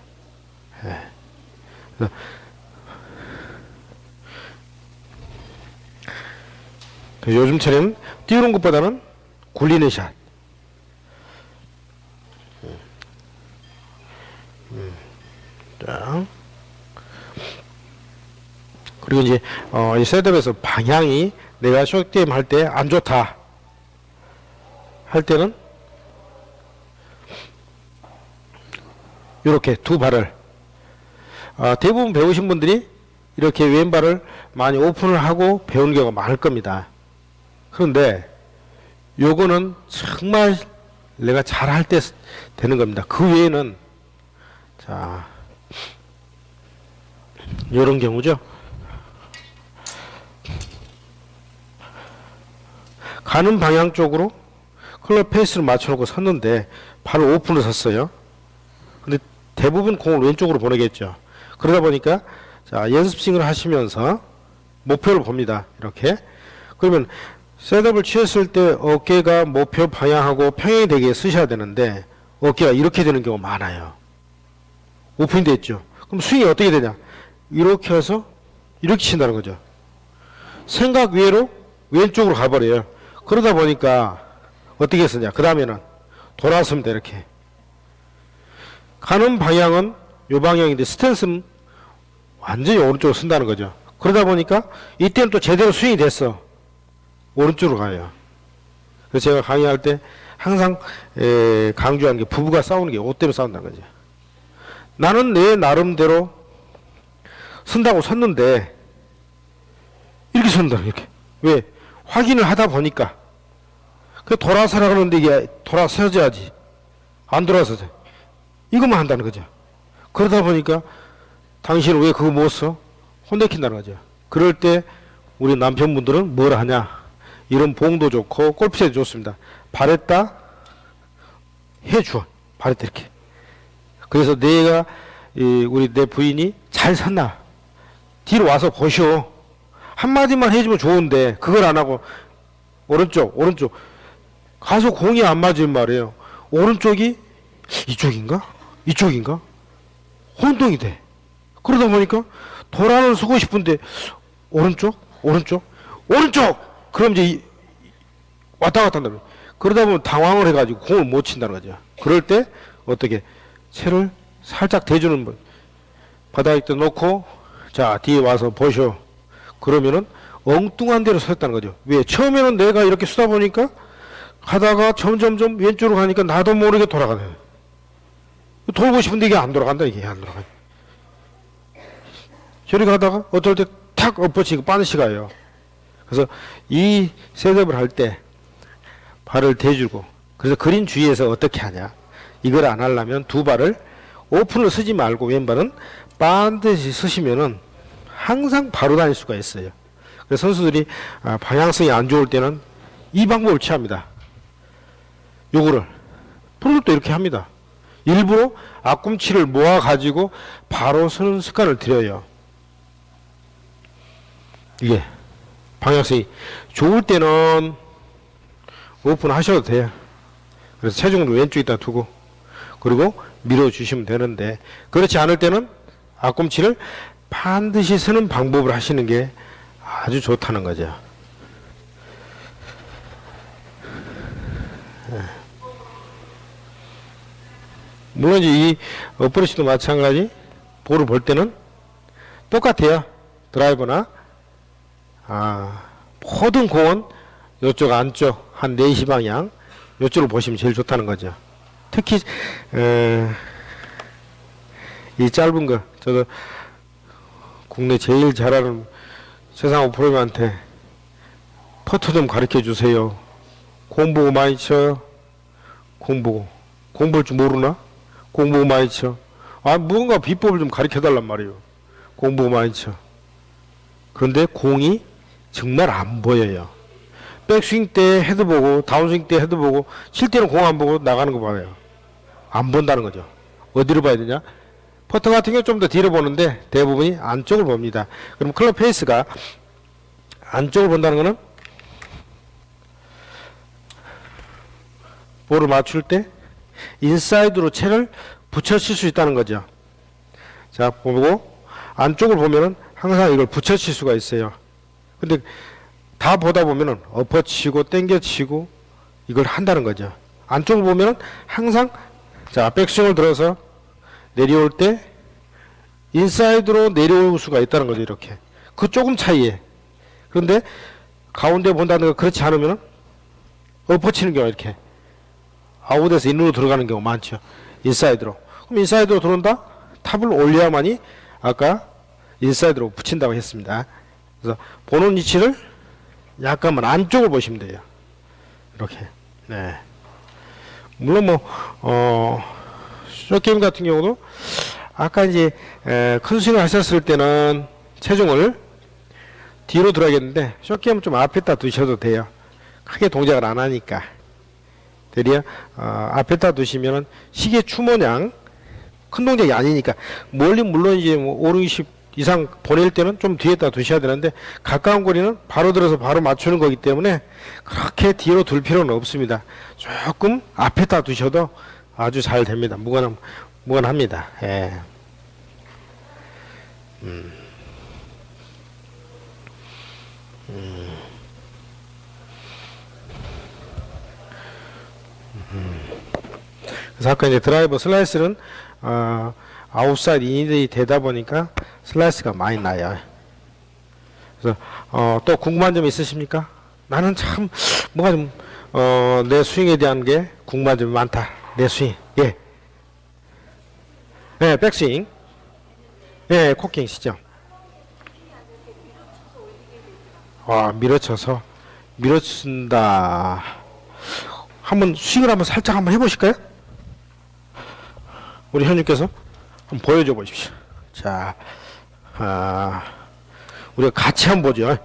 요즘처럼 띄우는 것보다는 굴리는 샷. 자. 그리고 이제 이 셋업에서 방향이 내가 숏게임 할 때 안 좋다 할 때는 이렇게 두 발을 대부분 배우신 분들이 이렇게 왼발을 많이 오픈을 하고 배우는 경우가 많을 겁니다. 그런데 요거는 정말 내가 잘할 때 되는 겁니다. 그 외에는 자 이런 경우죠. 가는 방향 쪽으로 클럽 페이스를 맞춰놓고 섰는데 발을 오픈을 섰어요. 근데 대부분 공을 왼쪽으로 보내겠죠. 그러다 보니까 자 연습 스윙을 하시면서 목표를 봅니다. 이렇게. 그러면 셋업을 취했을 때 어깨가 목표 방향하고 평행이 되게 쓰셔야 되는데 어깨가 이렇게 되는 경우가 많아요. 오픈이 됐죠. 그럼 스윙이 어떻게 되냐. 이렇게 해서 이렇게 친다는 거죠. 생각 외로 왼쪽으로 가버려요. 그러다 보니까 어떻게 했느냐. 그 다음에는 돌아섭니다. 이렇게. 가는 방향은 요 방향인데 스탠스는 완전히 오른쪽으로 쓴다는 거죠. 그러다 보니까 이때는 또 제대로 스윙이 됐어. 오른쪽으로 가요. 그래서 제가 강의할 때 항상 강조하는 게 부부가 싸우는 게 옷 때문에 싸운다는 거죠. 나는 내 나름대로 쓴다고 섰는데 이렇게 선다. 이렇게. 왜? 확인을 하다 보니까 그 돌아서라 그러는데 이게 돌아서야지. 안 돌아서죠. 이것만 한다는 거죠. 그러다 보니까 당신은 왜 그거 못 써? 혼내킨다는 거죠. 그럴 때 우리 남편분들은 뭘 하냐? 이런 봉도 좋고 골프채도 좋습니다. 바랬다 해줘. 바랬다 이렇게. 그래서 내가 우리 내 부인이 잘 섰나? 뒤로 와서 보시오. 한마디만 해주면 좋은데 그걸 안 하고 오른쪽 가서 공이 안 맞으면 말이에요. 오른쪽이 이쪽인가 혼동이 돼. 그러다 보니까 돌아는 서고 싶은데 오른쪽 그럼 이제 왔다 갔다 한다면 그러다 보면 당황을 해가지고 공을 못 친다는 거죠. 그럴 때 어떻게 채를 살짝 대주는 분 바닥에 놓고 자 뒤에 와서 보셔. 그러면은 엉뚱한 데로 섰다는 거죠. 왜? 처음에는 내가 이렇게 쓰다 보니까 가다가 점점점 왼쪽으로 가니까 나도 모르게 돌아가네. 돌고 싶은데 이게 안 돌아간다. 이게 안 돌아가. 저리 가다가 어떨 때 탁 엎어치고 빤시 가요. 그래서 이 셋업을 할 때 발을 대주고 그래서 그린 주위에서 어떻게 하냐. 이걸 안 하려면 두 발을 오픈을 쓰지 말고 왼발은 반드시 쓰시면은 항상 바로 다닐 수가 있어요. 그래서 선수들이 방향성이 안 좋을 때는 이 방법을 취합니다. 요거를 프로들도 이렇게 합니다. 일부러 앞꿈치를 모아 가지고 바로 서는 습관을 들여요. 이게 방향성이 좋을 때는 오픈 하셔도 돼요. 그래서 체중을 왼쪽에다 두고 그리고 밀어주시면 되는데 그렇지 않을 때는 앞꿈치를 반드시 쓰는 방법을 하시는 게 아주 좋다는 거죠. 물론 이제 이 어프로치도 마찬가지. 볼을 볼 때는 똑같아요. 드라이버나 모든 공은 이쪽 안쪽 한 4시 방향 이쪽을 보시면 제일 좋다는 거죠. 특히 이 짧은 거 저도 국내 제일 잘하는 세상 프로님한테 퍼터 좀 가르쳐 주세요. 공부 많이 쳐. 공부할 줄 모르나? 공부 많이 쳐. 무언가 비법을 좀 가르쳐 달란 말이에요. 공부 많이 쳐. 그런데 공이 정말 안 보여요. 백스윙 때 헤드 보고 다운스윙 때 헤드 보고 칠 때는 공 안 보고 나가는 거 봐요. 안 본다는 거죠. 어디로 봐야 되냐? 퍼터 같은 경우 좀 더 뒤로 보는데 대부분이 안쪽을 봅니다. 그럼 클럽 페이스가 안쪽을 본다는 거는 볼을 맞출 때 인사이드로 채를 붙여칠 수 있다는 거죠. 자, 보고 안쪽을 보면은 항상 이걸 붙여칠 수가 있어요. 근데 다 보다 보면은 엎어치고 땡겨치고 이걸 한다는 거죠. 안쪽을 보면은 항상 자, 백스윙을 들어서 내려올 때 인사이드로 내려올 수가 있다는 거죠. 이렇게 그 조금 차이에. 그런데 가운데 본다는 거 그렇지 않으면은 엎어치는 경우가 이렇게 아웃에서 인으로 들어가는 경우 많죠. 인사이드로. 그럼 인사이드로 들어온다? 탑을 올려야만이 아까 인사이드로 붙인다고 했습니다. 그래서 보는 위치를 약간만 안쪽을 보시면 돼요. 이렇게. 네. 물론 쇼게임 같은 경우도 아까 이제 큰 스윙을 하셨을 때는 체중을 뒤로 들어야겠는데 쇼게임은 좀 앞에다 두셔도 돼요. 크게 동작을 안 하니까. 대리야 앞에다 두시면은 시계 추 모양 큰 동작이 아니니까 멀리 물론 이제 5, 60 이상 보낼 때는 좀 뒤에다 두셔야 되는데 가까운 거리는 바로 들어서 바로 맞추는 거기 때문에 그렇게 뒤로 둘 필요는 없습니다. 조금 앞에다 두셔도 아주 잘 됩니다. 무관합니다. 예. 그래서 아까 이제 드라이버 슬라이스는 아웃사이드 인이 되다 보니까 슬라이스가 많이 나요. 그래서 또 궁금한 점 있으십니까? 나는 참 뭐가 좀 내 스윙에 대한 게 궁금한 점이 많다. 내 스윙. 예. 네, 백스윙. 예, 코킹 시점. 밀어친다. 한번 스윙을 한번 살짝 한번 해보실까요? 우리 현주께서 한번 보여줘 보십시오. 자, 우리가 같이 한번 보죠.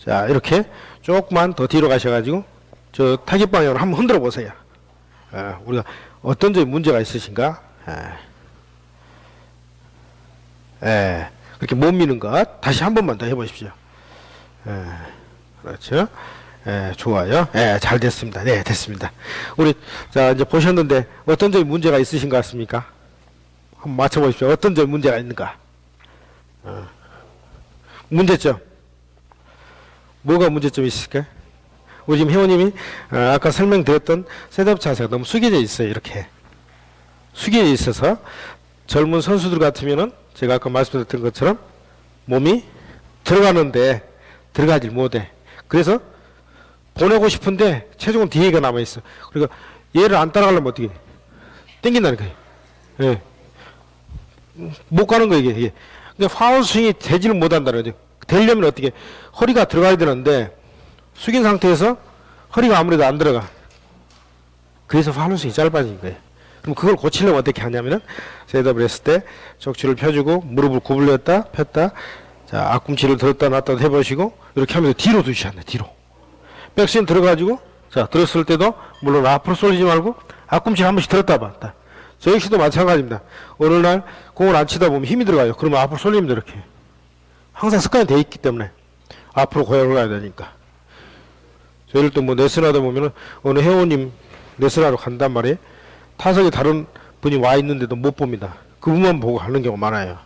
자, 이렇게 조금만 더 뒤로 가셔가지고 저 타깃 방향으로 한번 흔들어 보세요. 우리가 어떤 점에 문제가 있으신가? 그렇게 못 미는 것 다시 한 번만 더 해보십시오. 그렇죠. 좋아요. 잘 됐습니다. 네, 됐습니다. 우리 자 이제 보셨는데 어떤 점에 문제가 있으신 것 같습니까? 한번 맞춰보십시오. 어떤 점에 문제가 있는가? 문제점. 뭐가 문제점이 있을까요? 우리 지금 회원님이 아까 설명드렸던 셋업 자세가 너무 숙여져 있어요. 이렇게 숙여져 있어서 젊은 선수들 같으면은 제가 아까 말씀드렸던 것처럼 몸이 들어가는데 들어가질 못해. 그래서 보내고 싶은데 체중은 뒤에가 남아있어. 그러니까 얘를 안 따라가려면 어떻게 땡긴다는 거예요. 예. 못 가는 거예요. 이게. 그러니까 파울 스윙이 되지를 못한다는 거죠. 되려면 어떻게 허리가 들어가야 되는데 숙인 상태에서 허리가 아무래도 안 들어가. 그래서 파울 스윙이 짧아진 거예요. 그럼 그걸 고치려면 어떻게 하냐면은 셋업을 했을 때 척추를 펴주고 무릎을 구부렸다 폈다 자 앞꿈치를 들었다 놨다 해보시고 이렇게 하면서 뒤로 두셔야 돼. 뒤로 백스윙 들어가지고 자 들었을 때도 물론 앞으로 쏠리지 말고 앞꿈치를 한 번씩 들었다 봤다. 저 역시도 마찬가지입니다. 어느 날 공을 안 치다 보면 힘이 들어가요. 그러면 앞으로 쏠립니다. 이렇게 항상 습관이 돼 있기 때문에 앞으로 고향을 가야 되니까. 저희를 또 뭐 레슨하다 보면은 어느 회원님 레슨하러 간단 말이에요. 타석에 다른 분이 와 있는데도 못 봅니다. 그분만 보고 가는 경우가 많아요.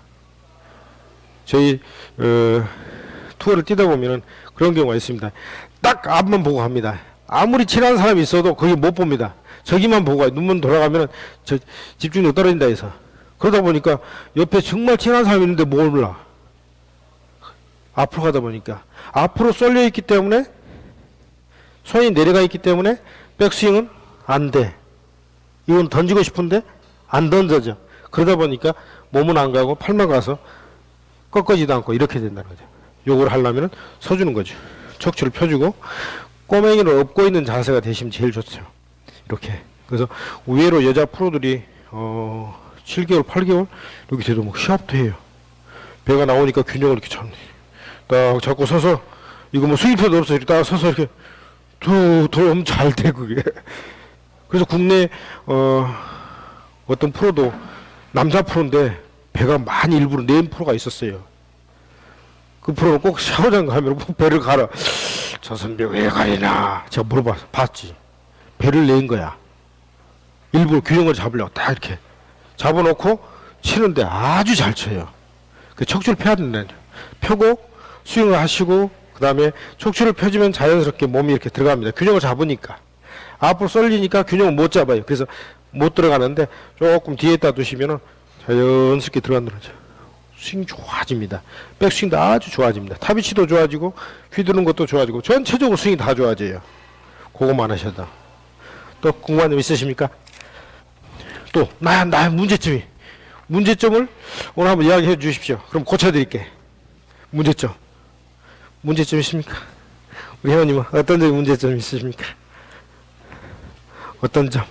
저희 투어를 뛰다 보면은 그런 경우가 있습니다. 딱 앞만 보고 갑니다. 아무리 친한 사람이 있어도 거기 못 봅니다. 저기만 보고 가요. 눈만 돌아가면 저 집중력 떨어진다 해서. 그러다 보니까 옆에 정말 친한 사람이 있는데 뭘 몰라. 앞으로 가다 보니까 앞으로 쏠려 있기 때문에 손이 내려가 있기 때문에 백스윙은 안 돼. 이건 던지고 싶은데 안 던져져. 그러다 보니까 몸은 안 가고 팔만 가서 꺾어지도 않고 이렇게 된다는 거죠. 요걸 하려면 서주는 거죠. 척추를 펴주고 꼬맹이를 업고 있는 자세가 되시면 제일 좋죠. 이렇게. 그래서 의외로 여자 프로들이 7개월, 8개월 이렇게 돼도 뭐 시합도 해요. 배가 나오니까 균형을 이렇게 딱 잡고 서서 이거 뭐 스위퍼도 없어. 이렇게 딱 서서 이렇게 돌면 잘 돼, 그게. 그래서 국내 어떤 프로도 남자 프로인데 배가 많이 일부러 낸 프로가 있었어요. 그 프로는 꼭 샤워장 가면 꼭 배를 갈아. 저 선배 왜 가리나? 제가 봤지. 배를 낸 거야. 일부러 균형을 잡으려고 딱 이렇게 잡아놓고 치는데 아주 잘 쳐요. 그 척추를 펴야 된다는 거죠. 펴고 스윙을 하시고 그 다음에 척추를 펴주면 자연스럽게 몸이 이렇게 들어갑니다. 균형을 잡으니까. 앞으로 쏠리니까 균형을 못 잡아요. 그래서 못 들어가는데 조금 뒤에다 두시면은 자연스럽게 들어간다는 거죠. 스윙 좋아집니다. 백스윙도 아주 좋아집니다. 타비치도 좋아지고 휘두르는 것도 좋아지고 전체적으로 스윙이 다 좋아져요. 그거만 하셔도. 또 궁금한 점 있으십니까? 또 나의 문제점을 오늘 한번 이야기해 주십시오. 그럼 고쳐드릴게. 문제점 있습니까? 우리 회원님은 어떤 점이 문제점이 있으십니까? 어떤 점?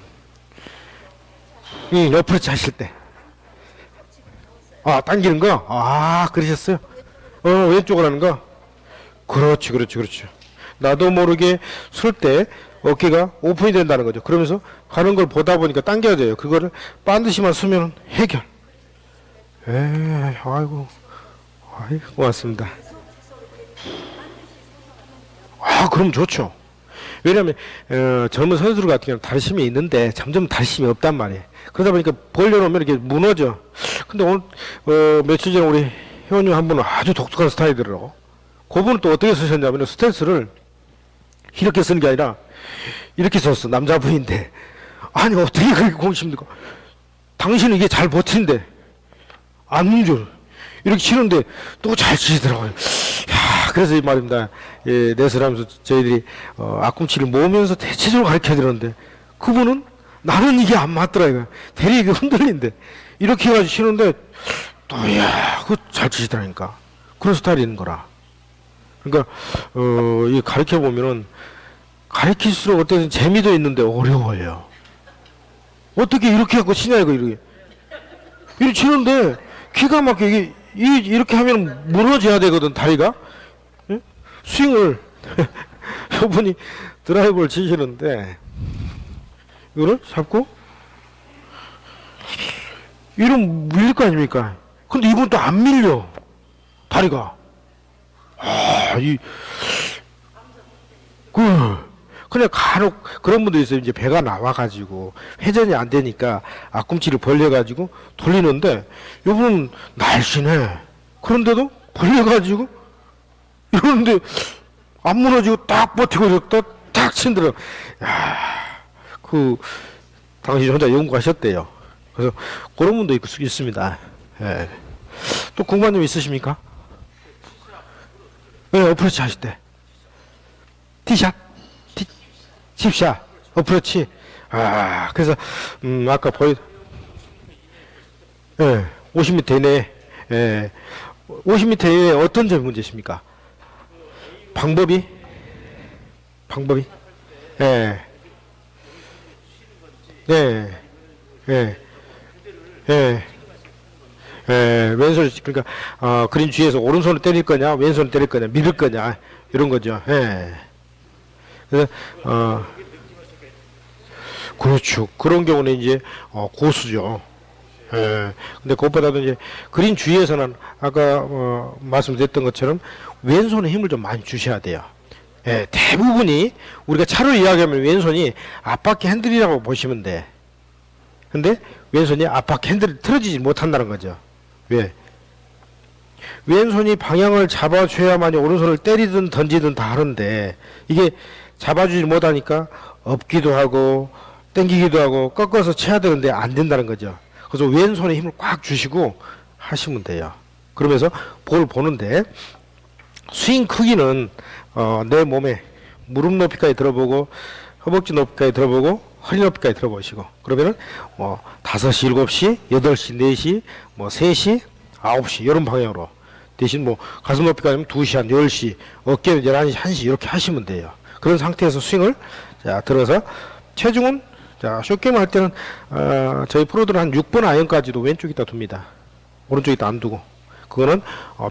어프로치 하실 때. 당기는 거? 그러셨어요? 왼쪽으로 하는 거? 그렇지. 나도 모르게 쓸 때 어깨가 오픈이 된다는 거죠. 그러면서 가는 걸 보다 보니까 당겨져요. 그거를 반드시만 쓰면 해결. 아이고, 고맙습니다. 그럼 좋죠. 왜냐하면 젊은 선수들 같은 경우는 다리심이 있는데 점점 다리심이 없단 말이에요. 그러다 보니까 벌려놓으면 이렇게 무너져. 근데 오늘 며칠 전에 우리 회원님 한 분은 아주 독특한 스타일이더라고. 그분은 또 어떻게 쓰셨냐면 스탠스를 이렇게 쓰는 게 아니라 이렇게 썼어. 남자분인데. 아니 어떻게 그렇게 공십니까? 당신은 이게 잘 버틴데 안 문줄 이렇게 치는데 또 잘 치시더라고요. 그래서 이 말입니다. 내설하면서 저희들이 앞꿈치를 모으면서 대체적으로 가르쳐야 되는데 그분은 나는 이게 안 맞더라 이거. 대리 이게 흔들린데 이렇게 해가지고 치는데 또 그거 잘 치시더라니까. 그런 스타일이 있는 거라. 그러니까 이 가르쳐 보면은 가르칠수록 어떤 재미도 있는데 어려워요. 어떻게 이렇게 하고 치냐 이거 이렇게 치는데 기가 막히게 이렇게 하면 무너져야 되거든 다리가. 응? 스윙을 저분이 드라이브를 치시는데 이거를 잡고 이러면 밀릴 거 아닙니까? 근데 이분 또 안 밀려 다리가. 그냥 간혹 그런 분도 있어요. 이제 배가 나와가지고 회전이 안 되니까 앞꿈치를 벌려가지고 돌리는데 이분은 날씬해. 그런데도 벌려가지고 이러는데 안 무너지고 딱 버티고 이렇게 딱 친더라. 당신 혼자 연구하셨대요. 그래서 그런 분도 있습니다. 예. 또 궁금한 점 있으십니까? 어프로치 하실 때 티샷, 칩샷, 어프로치. 그래서 아까 50m 이내에 50m 이내에 어떤 점이 문제십니까? 방법이? 왼손 그러니까 그린 주위에서 오른손을 때릴 거냐, 왼손을 때릴 거냐, 밀을 거냐 이런 거죠. 그래서 그렇죠. 그런 경우는 이제 고수죠. 근데 그것보다도 이제 그린 주위에서는 아까 말씀드렸던 것처럼 왼손에 힘을 좀 많이 주셔야 돼요. 대부분이 우리가 차로 이야기하면 왼손이 앞바퀴 핸들이라고 보시면 돼. 근데 왼손이 앞바퀴 핸들이 틀어지지 못한다는 거죠. 왜? 왼손이 방향을 잡아줘야만이 오른손을 때리든 던지든 다 하는데 이게 잡아주지 못하니까 엎기도 하고 당기기도 하고 꺾어서 쳐야 되는데 안 된다는 거죠. 그래서 왼손에 힘을 꽉 주시고 하시면 돼요. 그러면서 볼을 보는데 스윙 크기는 내 몸에 무릎 높이까지 들어보고 허벅지 높이까지 들어보고 허리 높이까지 들어보시고 그러면은 5시, 7시, 8시, 4시, 3시, 9시 이런 방향으로 대신 가슴 높이까지 하면 2시, 한 10시, 어깨는 11시, 1시 이렇게 하시면 돼요. 그런 상태에서 스윙을 자 들어서 체중은 자 숏게임 할 때는 저희 프로들은 한 6번 아이언까지도 왼쪽에다 둡니다. 오른쪽에다 안 두고 그거는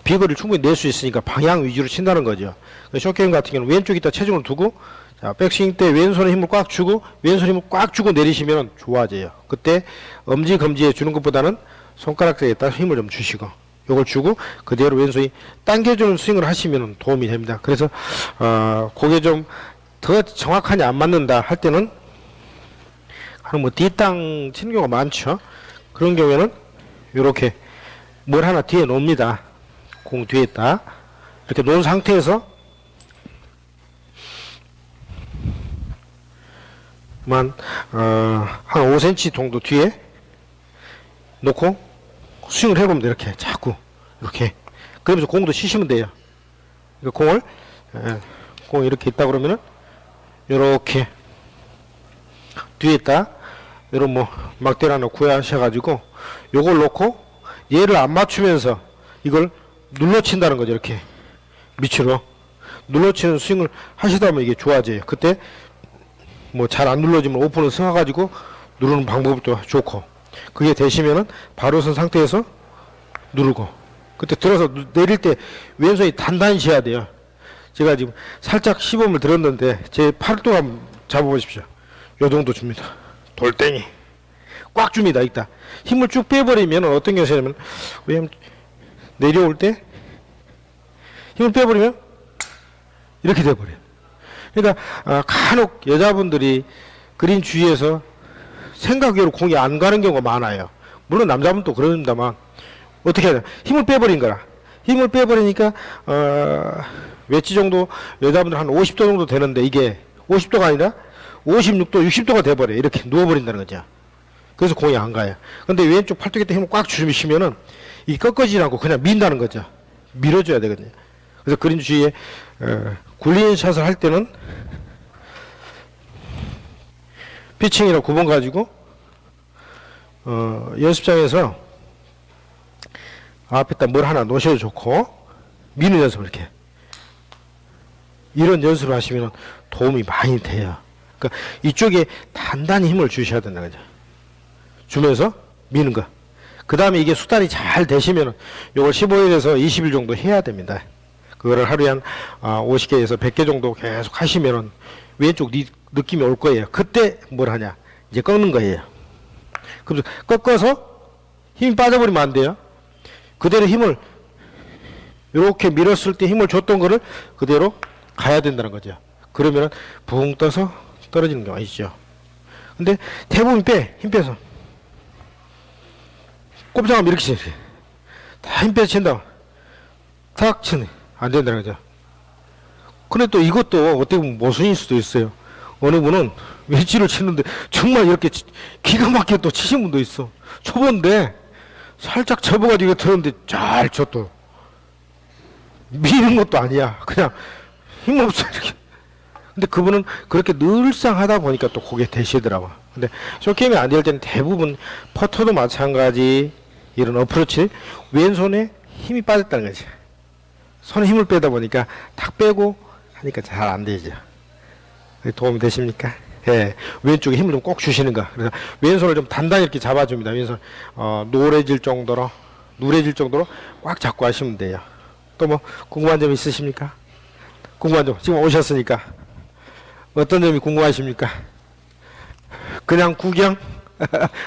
비거리를 충분히 낼 수 있으니까 방향 위주로 친다는 거죠. 숏게임 같은 경우는 왼쪽에다 체중을 두고 자 백스윙 때 왼손에 힘을 꽉 주고 왼손에 힘을 꽉 주고 내리시면 좋아져요. 그때 엄지 검지에 주는 것보다는 손가락에다 힘을 좀 주시고 요걸 주고 그대로 왼손이 당겨주는 스윙을 하시면 도움이 됩니다. 그래서 그게 좀 더 정확하게 안 맞는다 할 때는 뒷땅 치는 경우가 많죠. 그런 경우에는 이렇게 뭘 하나 뒤에 놓습니다. 공 뒤에다 이렇게 놓은 상태에서 한 5cm 정도 뒤에 놓고 스윙을 해봅니다. 이렇게 자꾸 이렇게 그러면서 공도 치시면 돼요. 그러니까 공이 이렇게 있다 그러면은 이렇게 뒤에다 이런 막대를 하나 구하셔가지고 요걸 놓고 얘를 안 맞추면서 이걸 눌러친다는 거죠. 이렇게 밑으로 눌러치는 스윙을 하시다 보면 이게 좋아져요. 그때 잘 안 눌러지면 오픈을 써가지고 누르는 방법도 좋고 그게 되시면은 바로 선 상태에서 누르고 그때 들어서 내릴 때 왼손이 단단히 쥐어야 돼요. 제가 지금 살짝 시범을 들었는데 제 팔도 한번 잡아보십시오. 요 정도 줍니다. 돌덩이 꽉 줍니다. 일단 힘을 쭉 빼버리면 어떤 경우냐면 왜냐면 내려올 때 힘을 빼버리면 이렇게 돼버려요. 그러니까 간혹 여자분들이 그린 주위에서 생각 외로 공이 안 가는 경우가 많아요. 물론 남자분도 그럽니다만 어떻게 해야 돼? 힘을 빼버린 거라. 힘을 빼버리니까 웨지 정도 여자분들 한 50도 정도 되는데 이게 50도가 아니라 56도, 60도가 돼버려요. 이렇게 누워버린다는 거죠. 그래서 공이 안 가요. 근데 왼쪽 팔뚝에 힘을 꽉 주시면은 이 꺾어지지 않고 그냥 민다는 거죠. 밀어줘야 되거든요. 그래서 그린 주위에 굴린샷을 할 때는 피칭이랑 9번 가지고 연습장에서 앞에다 뭘 하나 놓으셔도 좋고 미는 연습을 이렇게 이런 연습을 하시면 도움이 많이 돼요. 그러니까 이쪽에 단단히 힘을 주셔야 된다는 거죠. 주면서 미는 거. 그 다음에 이게 수달이 잘 되시면 요걸 15일에서 20일 정도 해야 됩니다. 그거를 하루에 한 50개에서 100개 정도 계속 하시면은 왼쪽 느낌이 올 거예요. 그때 뭘 하냐? 이제 꺾는 거예요. 그럼 꺾어서 힘이 빠져버리면 안 돼요. 그대로 힘을 이렇게 밀었을 때 힘을 줬던 거를 그대로 가야 된다는 거죠. 그러면은 붕 떠서 떨어지는 경우가 있죠. 근데 대부분 힘 빼서 꼼짝하면 이렇게 치지. 다 힘 빼서 친다. 탁 치네. 안 된다는 거죠. 근데 또 이것도 어떻게 보면 모순일 수도 있어요. 어느 분은 웨지를 치는데 정말 이렇게 기가 막히게 또 치신 분도 있어. 초보인데 살짝 접어가지고 들었는데 잘 쳐 또. 미는 것도 아니야. 그냥 힘없어 이렇게. 근데 그분은 그렇게 늘상 하다 보니까 또 그게 되시더라고. 근데 숏게임이 안 될 때는 대부분 퍼터도 마찬가지 이런 어프로치 왼손에 힘이 빠졌다는 거지. 손에 힘을 빼다 보니까 탁 빼고 하니까 잘 안 되죠. 도움이 되십니까? 예, 왼쪽에 힘을 좀 꼭 주시는 거. 그래서 왼손을 좀 단단히 이렇게 잡아줍니다. 왼손 누래질 정도로 꽉 잡고 하시면 돼요. 또 뭐 궁금한 점 있으십니까? 궁금한 점 지금 오셨으니까 어떤 점이 궁금하십니까? 그냥 구경?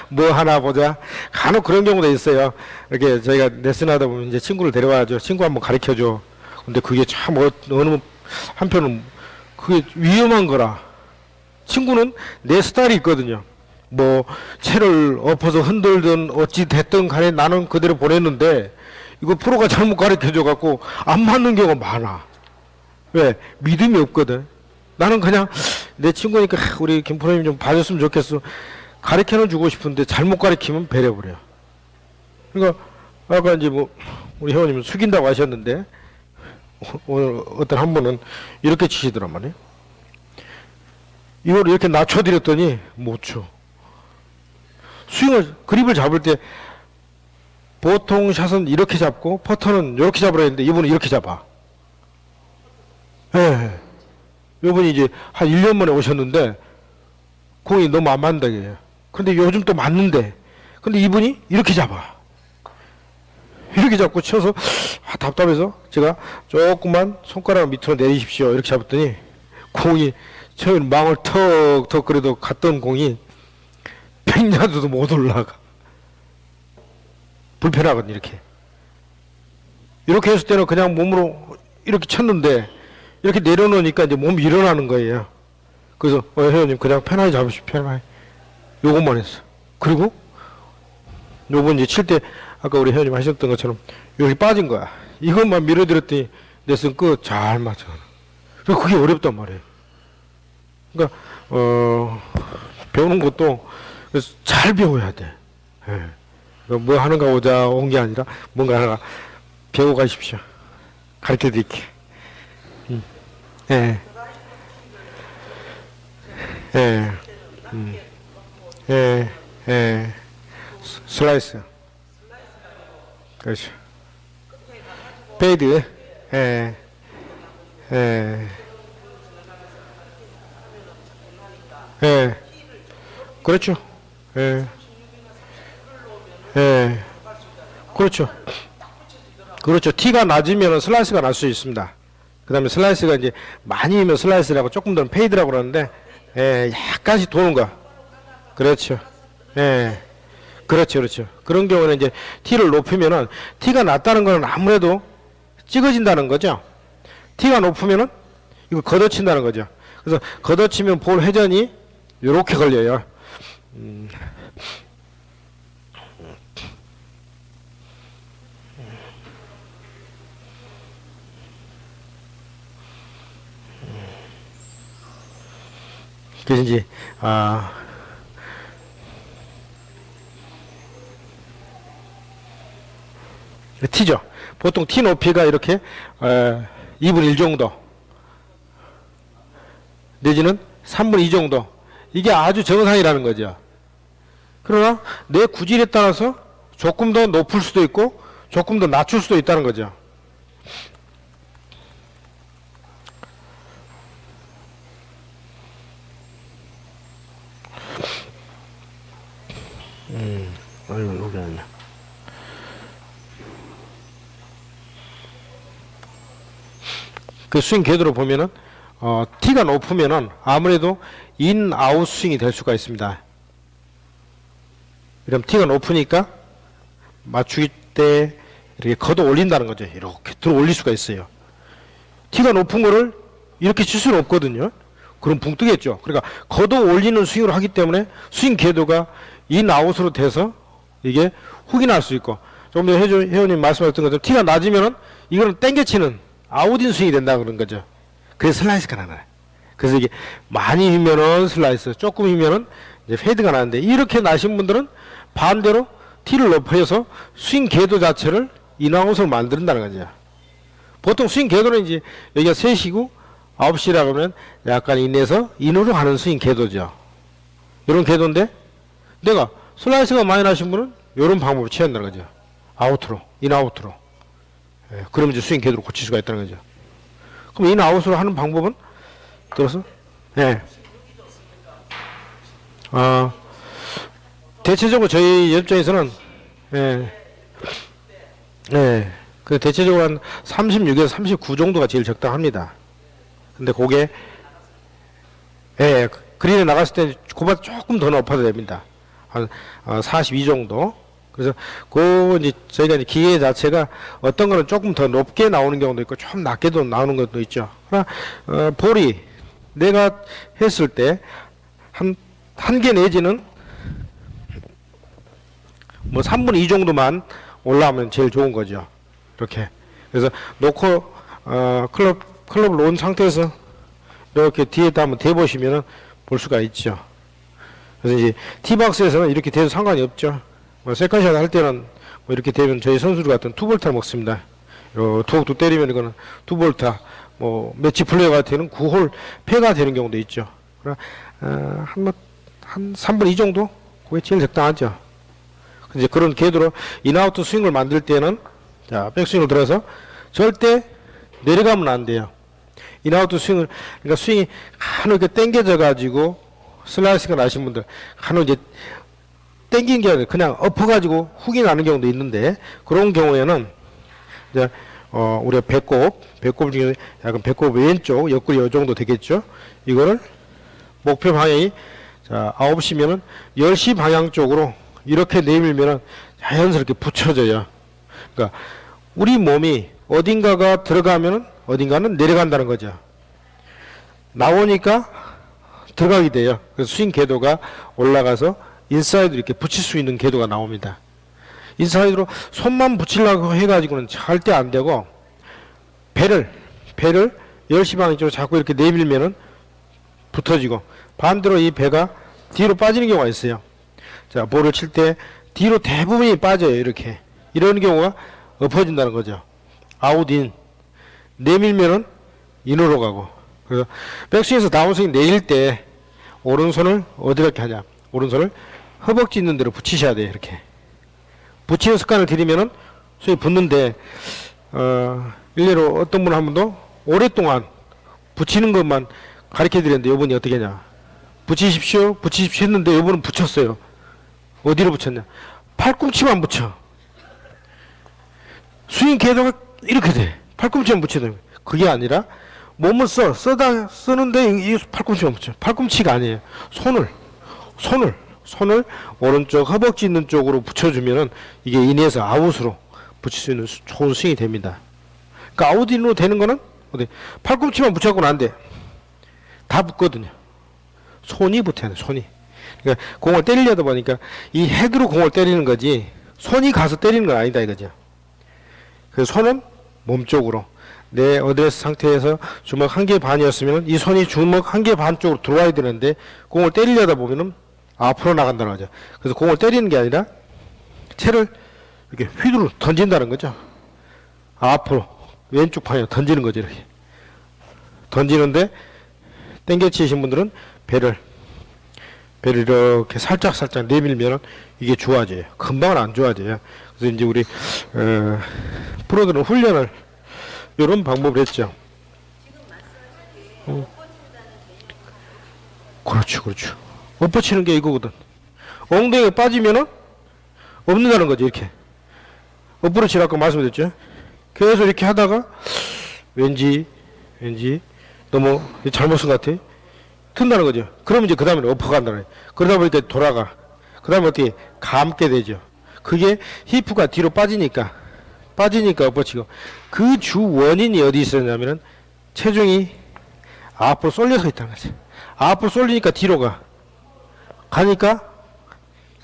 뭐 하나 보자. 간혹 그런 경우도 있어요. 이렇게 저희가 레슨하다 보면 이제 친구를 데려와야죠. 친구 한번 가르쳐줘. 근데 그게 참 어느 한편은 그게 위험한 거라. 친구는 내 스타일이 있거든요. 뭐 채를 엎어서 흔들든 어찌 됐든 간에 나는 그대로 보냈는데 이거 프로가 잘못 가르쳐줘 갖고 안 맞는 경우가 많아. 왜? 믿음이 없거든. 나는 그냥 내 친구니까 우리 김프로님 좀 봐줬으면 좋겠어. 가르쳐는 주고 싶은데 잘못 가르치면 배려버려. 그러니까 아까 이제 뭐 우리 회원님은 숙인다고 하셨는데 오늘 어떤 한 분은 이렇게 치시더란 말이에요. 이걸 이렇게 낮춰드렸더니 못 쳐. 스윙을 그립을 잡을 때 보통 샷은 이렇게 잡고 퍼터는 이렇게 잡으라 했는데 이분은 이렇게 잡아. 예. 이분이 이제 한 1년 만에 오셨는데 공이 너무 안 맞는다 이게요. 근데 요즘 또 맞는데 근데 이분이 이렇게 잡아. 이렇게 잡고 쳐서 답답해서 제가 조금만 손가락을 밑으로 내리십시오 이렇게 잡았더니 공이 처음에 망을 턱턱 그래도 갔던 공이 100야드도 못 올라가. 불편하거든. 이렇게 했을 때는 그냥 몸으로 이렇게 쳤는데 이렇게 내려놓으니까 이제 몸이 일어나는 거예요. 그래서 회원님 그냥 편하게 잡으십시오. 편하게. 요것만 했어. 그리고 요번 이제 칠 때 아까 우리 회원님 하셨던 것처럼 여기 빠진 거야. 이것만 밀어들였더니 레슨 끝 잘 맞아. 그게 어렵단 말이에요. 그러니까 배우는 것도 그래서 잘 배워야 돼. 예. 뭐 하는가 오자 온 게 아니라 뭔가 하나 배워 가십시오. 가르쳐 드릴게. 예. 예. 예. 예. 슬라이스. 그렇죠. 페이드. 예. 예. 예. 그렇죠. 예. 예. 그렇죠. 그렇죠. 티가 낮으면 슬라이스가 날 수 있습니다. 그 다음에 슬라이스가 이제 많이면 슬라이스라고 조금 더 페이드라고 그러는데, 예, 약간씩 도는 거. 그렇죠. 예. 그렇죠. 그렇죠. 그런 경우는 이제 티를 높이면은, 티가 낮다는 거는 아무래도 찍어진다는 거죠. 티가 높으면은 이거 걷어친다는 거죠. 그래서 걷어치면 볼 회전이 요렇게 걸려요. 그래서 이제 티죠. 보통 티 높이가 이렇게 2분의 1 정도 내지는 3분의 2 정도, 이게 아주 정상이라는 거죠. 그러나 내 구질에 따라서 조금 더 높을 수도 있고 조금 더 낮출 수도 있다는 거죠. 아이고, 여기 아니야. 그 스윙 궤도로 보면은 티가 높으면은 아무래도 인 아웃 스윙이 될 수가 있습니다. 이러면 티가 높으니까 맞추기 때 이렇게 걷어 올린다는 거죠. 이렇게 들어 올릴 수가 있어요. 티가 높은 거를 이렇게 칠 수는 없거든요. 그럼 붕 뜨겠죠. 그러니까 걷어 올리는 스윙을 하기 때문에 스윙 궤도가 인 아웃으로 돼서 이게 훅이 날 수 있고, 조금 전에 회원님 말씀하셨던 것처럼 티가 낮으면은 이거는 땡겨치는 아웃인 스윙이 된다 그런 거죠. 그래서 슬라이스가 나나요. 그래서 이게 많이 휘면은 슬라이스, 조금 휘면은 이제 페이드가 나는데, 이렇게 나신 분들은 반대로 티를 높여서 스윙 궤도 자체를 인아웃으로 만든다는 거죠. 보통 스윙 궤도는 이제 여기가 3시고 9시라고 하면 약간 인에서 인으로 가는 스윙 궤도죠. 이런 궤도인데, 내가 슬라이스가 많이 나신 분은 이런 방법을 취한다는 거죠. 아웃으로, 인아웃으로. 예, 그러면 이제 스윙 궤도로 고칠 수가 있다는 거죠. 그럼 인아웃으로 하는 방법은 들어서, 예. 대체적으로 저희 연장에서는, 예, 예, 그 대체적으로 한 36에서 39 정도가 제일 적당합니다. 근데 그게, 예, 그린에 나갔을 때 그보다 조금 더 높아도 됩니다. 한 42 정도. 그래서 이제 저희가 이제 기계 자체가 어떤 거는 조금 더 높게 나오는 경우도 있고 좀 낮게도 나오는 것도 있죠. 그러나 볼이 내가 했을 때 한 개 내지는 뭐 3분의 2 정도만 올라오면 제일 좋은 거죠. 이렇게. 그래서 놓고 클럽을 놓은 상태에서 이렇게 뒤에다 한번 대보시면은 볼 수가 있죠. 그래서 이제 티박스에서는 이렇게 대도 상관이 없죠. 뭐 세컨샷 할 때는 뭐 이렇게 되면 저희 선수들 같은 투볼타 먹습니다. 툭툭 때리면 이거는 투볼타, 뭐 매치 플레이어 같은 경우는 9홀 패가 되는 경우도 있죠. 한 3분 2 정도? 그게 제일 적당하죠. 이제 그런 궤도로 인아웃 스윙을 만들 때는, 자, 백스윙을 들어서 절대 내려가면 안 돼요. 인아웃 스윙을, 그러니까 스윙이 간혹 이렇게 당겨져 가지고 슬라이스가 나신 분들, 간혹 이제 당긴 게 아니라 그냥 엎어가지고 훅이 나는 경우도 있는데, 그런 경우에는 이제 우리가 배꼽 중에 약간 배꼽 왼쪽 옆구리 요 정도 되겠죠. 이거를 목표 방향이, 자, 9시면은 10시 방향 쪽으로 이렇게 내밀면은 자연스럽게 붙여져요. 그러니까 우리 몸이 어딘가가 들어가면은 어딘가는 내려간다는 거죠. 나오니까 들어가게 돼요. 그래서 스윙 궤도가 올라가서 인사이드 이렇게 붙일 수 있는 궤도가 나옵니다. 인사이드로 손만 붙이려고 해가지고는 절대 안 되고, 배를 10시 방향 쪽으로 자꾸 이렇게 내밀면은 붙어지고, 반대로 이 배가 뒤로 빠지는 경우가 있어요. 자, 볼을 칠 때 뒤로 대부분이 빠져요. 이렇게. 이런 경우가 엎어진다는 거죠. 아웃인. 내밀면은 인으로 가고. 그래서 백스윙에서 다운스윙 내릴 때 오른손을 어디로 이렇게 하냐. 오른손을 허벅지 있는 데로 붙이셔야 돼요. 이렇게. 붙이는 습관을 들이면은 손이 붙는데, 일례로 어떤 분 한 분도 오랫동안 붙이는 것만 가르쳐 드렸는데, 요분이 어떻게 하냐. 붙이십시오 했는데 요분은 붙였어요. 어디로 붙였냐. 팔꿈치만 붙여. 스윙 궤도가 이렇게 돼. 팔꿈치만 붙여야 돼. 그게 아니라 몸을 쓰는데 이 팔꿈치만 붙여. 팔꿈치가 아니에요. 손을 오른쪽 허벅지 있는 쪽으로 붙여주면은 이게 인에서 아웃으로 붙일 수 있는 좋은 스윙이 됩니다. 그러니까 아웃인으로 되는 거는 어디 팔꿈치만 붙여갖고는 안 돼. 다 붙거든요. 손이 붙어야 돼. 손이. 그러니까 공을 때리려다 보니까 이 헤드로 공을 때리는 거지 손이 가서 때리는 건 아니다 이거죠. 그래서 손은 몸쪽으로, 내 어드레스 상태에서 주먹 1개 반이었으면 이 손이 주먹 1개 반 쪽으로 들어와야 되는데, 공을 때리려다 보면은 앞으로 나간다는 거죠. 그래서 공을 때리는 게 아니라 채를 이렇게 휘두르 던진다는 거죠. 앞으로 왼쪽 방향 던지는 거죠. 이렇게 던지는데, 땡겨치신 분들은 배를 이렇게 살짝 내밀면 이게 좋아져요. 금방은 안 좋아져요. 그래서 이제 우리 프로들은 훈련을 이런 방법을 했죠. 그렇죠. 엎어치는 게 이거거든. 엉덩이가 빠지면은 없는다는 거죠. 이렇게 엎어치라고 말씀드렸죠. 계속 이렇게 하다가 왠지 너무 잘못 쓴 것 같아. 튼다는 거죠. 그러면 이제 그 다음에 엎어간다는 거예요. 그러다 보니까 돌아가. 그 다음에 어떻게 감게 되죠. 그게 히프가 뒤로 빠지니까 엎어치고, 그 주 원인이 어디 있었냐면은 체중이 앞으로 쏠려서 있다는 거죠. 앞으로 쏠리니까 뒤로 가니까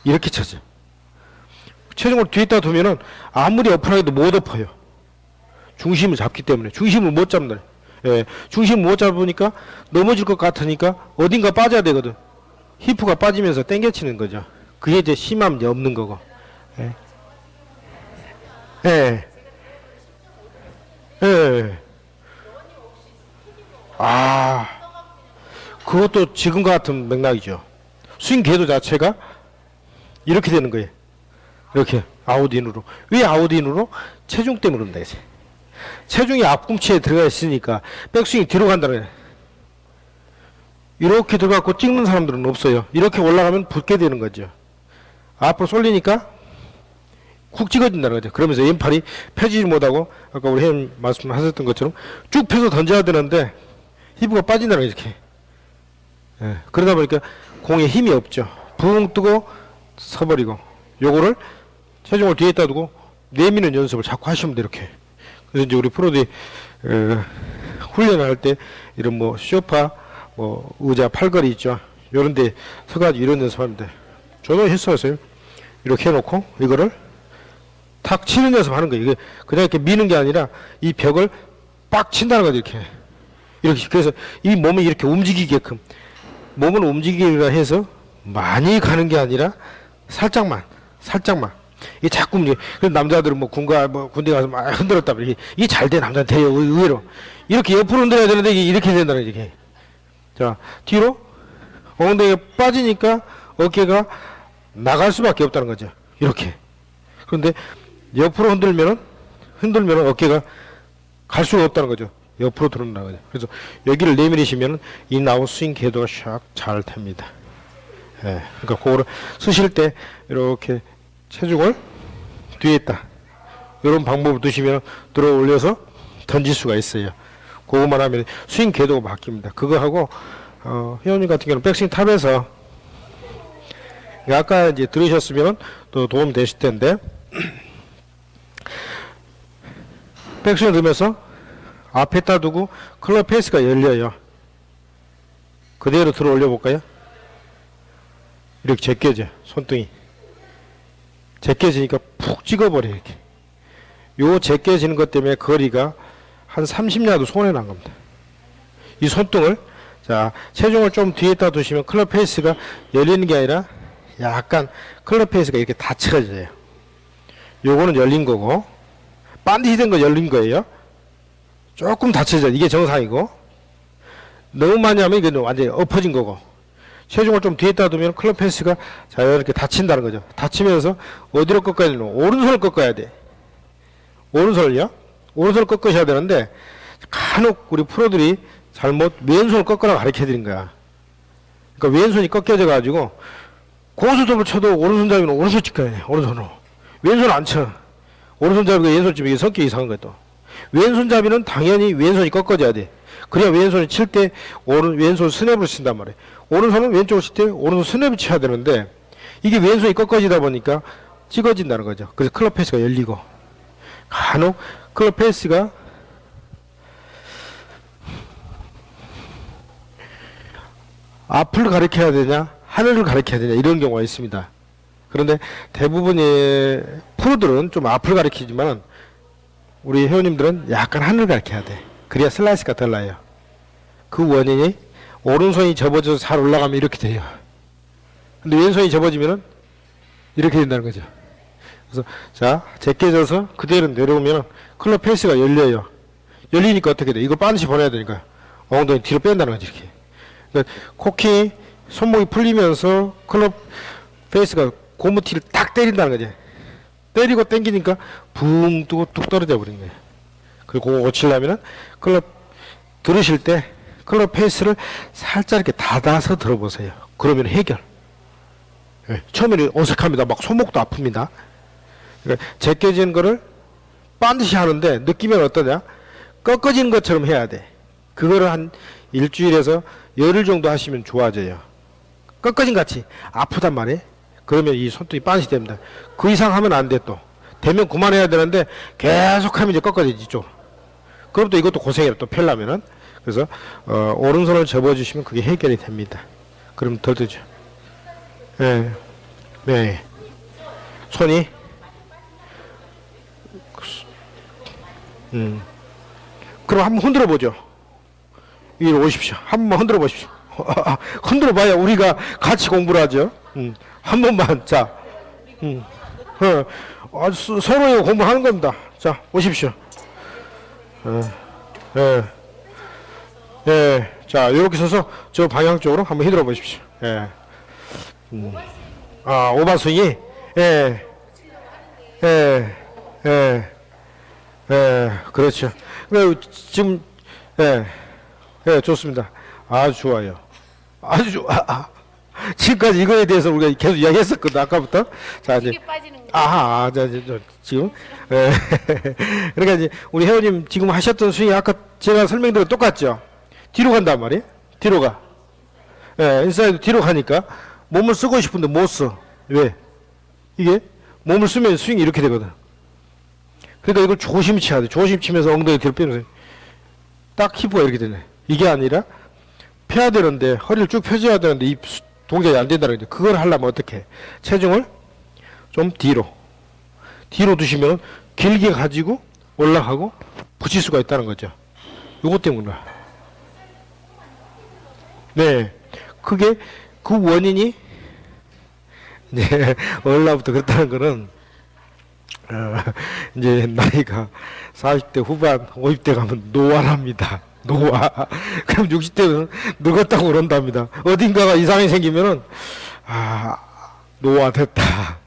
이렇게 쳐져. 체중을 뒤에다 두면은 아무리 엎으라 해도 못 엎어요. 중심을 잡기 때문에. 중심을 못 잡는다. 예, 중심을 못 잡으니까 넘어질 것 같으니까 어딘가 빠져야 되거든. 히프가 빠지면서 당겨치는 거죠. 그게 이제 심함이 없는 거고. 예. 예. 예. 그것도 지금과 같은 맥락이죠. 스윙 궤도 자체가 이렇게 되는 거예요. 이렇게 아웃인으로. 왜 아웃인으로? 체중 때문에 그런다 이제. 체중이 앞꿈치에 들어가 있으니까 백스윙이 뒤로 간다는 거예요. 이렇게 들어가고 찍는 사람들은 없어요. 이렇게 올라가면 붙게 되는 거죠. 앞으로 쏠리니까 쿡 찍어진다는 거죠. 그러면서 왼팔이 펴지지 못하고, 아까 우리 회원님 말씀하셨던 것처럼 쭉 펴서 던져야 되는데 히프가 빠진다는 거죠. 이렇게. 예, 그러다 보니까 공에 힘이 없죠. 붕 뜨고 서버리고, 요거를 체중을 뒤에다 두고 내미는 연습을 자꾸 하시면 돼요. 이렇게. 그래서 이제 우리 프로들이 훈련을 할 때 이런 뭐 소파, 뭐 의자, 팔걸이 있죠. 요런 데 서가지고 이런 연습합니다. 저도 했었어요. 이렇게 해놓고 이거를 탁 치는 연습하는 거예요. 이게 그냥 이렇게 미는 게 아니라 이 벽을 빡 친다는 거죠. 이렇게. 그래서 이 몸을 이렇게 움직이게끔, 몸을 움직이려 해서 많이 가는 게 아니라 살짝만. 이게 자꾸 움직여. 그래서 남자들은 뭐 군대 가서 막 흔들었다. 이게 잘 돼, 남자한테 돼요, 의외로. 이렇게 옆으로 흔들어야 되는데 이게 이렇게 된다는 거지, 이게. 자, 뒤로 엉덩이가 빠지니까 어깨가 나갈 수밖에 없다는 거죠. 이렇게. 그런데 옆으로 흔들면 어깨가 갈 수가 없다는 거죠. 옆으로 들어온다는 거죠. 그래서 여기를 내밀으시면 이 나우 스윙 궤도가 샥 잘 됩니다. 예. 그러니까 그거를 쓰실 때 이렇게 체중을 뒤에 있다. 이런 방법을 두시면 들어 올려서 던질 수가 있어요. 그것만 하면 스윙 궤도가 바뀝니다. 그거 하고 회원님 같은 경우는 백스윙 탑에서 아까 이제 들으셨으면 또 도움 되실 텐데 백스윙을 들으면서 앞에다 두고 클럽 페이스가 열려요. 그대로 들어 올려 볼까요? 이렇게 제껴져. 손등이 제껴지니까 푹 찍어버려. 이렇게 요 제껴지는 것 때문에 거리가 한 30야드 손에 난 겁니다. 이 손등을, 자, 체중을 좀 뒤에다 두시면 클럽 페이스가 열리는 게 아니라 약간 클럽 페이스가 이렇게 닫혀져요. 요거는 열린 거고, 반드시 된 거 열린 거예요. 조금 닫혀져. 이게 정상이고, 너무 많이 하면 이게 완전히 엎어진 거고, 체중을 좀 뒤에다 두면 클럽 페이스가 자연스럽게 닫힌다는 거죠. 닫히면서 어디로 꺾어야 되노? 오른손을 꺾어야 돼. 오른손을요? 오른손을 꺾으셔야 되는데 간혹 우리 프로들이 잘못 왼손을 꺾으라고 가르쳐 드린 거야. 그러니까 왼손이 꺾여져 가지고 고수톱을 쳐도 오른손잡이는 오른손 찍어야 돼. 오른손으로. 왼손 안 쳐. 오른손잡이가 왼손잡이 이게 성격이 이상한 거야 또. 왼손잡이는 당연히 왼손이 꺾어져야 돼. 그래야 왼손이 칠 때 왼손 스냅을 친단 말이야. 오른손은 왼쪽으로 칠 때 오른손 스냅을 쳐야 되는데 이게 왼손이 꺾어지다 보니까 찍어진다는 거죠. 그래서 클럽 페이스가 열리고 간혹 클럽 페이스가 앞을 가리켜야 되냐 하늘을 가리켜야 되냐 이런 경우가 있습니다. 그런데 대부분의 프로들은 좀 앞을 가리키지만 우리 회원님들은 약간 하늘을 가리켜야 돼. 그래야 슬라이스가 덜 나요. 그 원인이 오른손이 접어져서 잘 올라가면 이렇게 돼요. 근데 왼손이 접어지면은 이렇게 된다는 거죠. 그래서 자, 제껴져서 그대로 내려오면 클럽 페이스가 열려요. 열리니까 어떻게 돼? 이거 반드시 보내야 되니까 엉덩이 뒤로 뺀다는 거지. 이렇게. 그러니까 코킹이 손목이 풀리면서 클럽 페이스가 고무티를 딱 때린다는 거지. 때리고 당기니까 붕 뜨고 뚝 떨어져 버린 거예요. 그리고 그거 고치려면은 클럽 들으실 때 클럽 페이스를 살짝 이렇게 닫아서 들어보세요. 그러면 해결. 네, 처음에는 어색합니다. 막 손목도 아픕니다. 그러니까 제껴진 거를 반드시 하는데 느끼면 어떠냐? 꺾어지는 것처럼 해야 돼. 그거를 한 일주일에서 열흘 정도 하시면 좋아져요. 꺾어진 같이 아프단 말이에요. 그러면 이 손등이 반드시 됩니다. 그 이상 하면 안 돼 또. 되면 그만해야 되는데 계속 하면 이제 꺾어지지 이쪽으로. 그럼 또 이것도 고생해요. 또 펴려면은. 그래서 오른손을 접어주시면 그게 해결이 됩니다. 그럼 더 되죠. 네. 네. 손이 그럼 한번 흔들어 보죠. 위로 오십시오. 한번 흔들어 보십시오. 흔들어 봐야 우리가 같이 공부를 하죠. 한 번만. 자, 서로 공부하는 겁니다. 자, 오십시오. 자, 이렇게 서서 저 방향 쪽으로 한번 휘둘러 보십시오. 오반스윙이, 그렇죠. 지금, 좋습니다. 아주 좋아요. 아주 좋아. 지금까지 이거에 대해서 우리가 계속 이야기했었거든, 아까부터. 자, 이제. 지금. 그러니까 이제 우리 회원님 지금 하셨던 스윙이 아까 제가 설명드린 똑같죠? 뒤로 간단 말이에요? 뒤로 가. 인사이드 뒤로 가니까 몸을 쓰고 싶은데 못 써. 왜? 이게 몸을 쓰면 스윙이 이렇게 되거든. 그러니까 이걸 조심히 쳐야 돼. 조심히 치면서 엉덩이 뒤로 빼면서 딱 히프가 이렇게 되네. 이게 아니라 펴야 되는데 허리를 쭉 펴줘야 되는데 이 동작이 안 된다는 거죠. 그걸 하려면 어떻게 해? 체중을 좀 뒤로 두시면 길게 가지고 올라가고 붙일 수가 있다는 거죠. 요것 때문에 네. 그게 그 원인이 이제 어려부터 그렇다는 거는 이제 나이가 40대 후반, 50대 가면 노화랍니다. 노화. 그럼 60대는 늙었다고 그런답니다. 어딘가가 이상이 생기면은 노화됐다.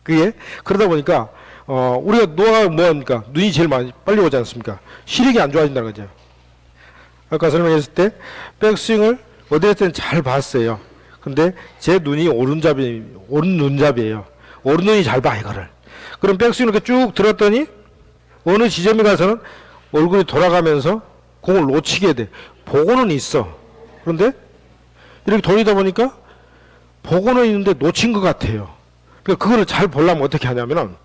그게 그러다 보니까 우리가 노화가 뭐합니까? 눈이 제일 많이 빨리 오지 않습니까? 시력이 안 좋아진다는 거죠. 아까 설명했을 때 백스윙을 어디에 때는 잘 봤어요. 근데 제 눈이 오른 눈잡이에요. 오른 눈이 잘 봐, 이거를. 그럼 백스윙을 이렇게 쭉 들었더니 어느 지점에 가서는 얼굴이 돌아가면서 공을 놓치게 돼. 보고는 있어. 그런데 이렇게 돌리다 보니까 보고는 있는데 놓친 것 같아요. 그러니까 그거를 잘 보려면 어떻게 하냐면은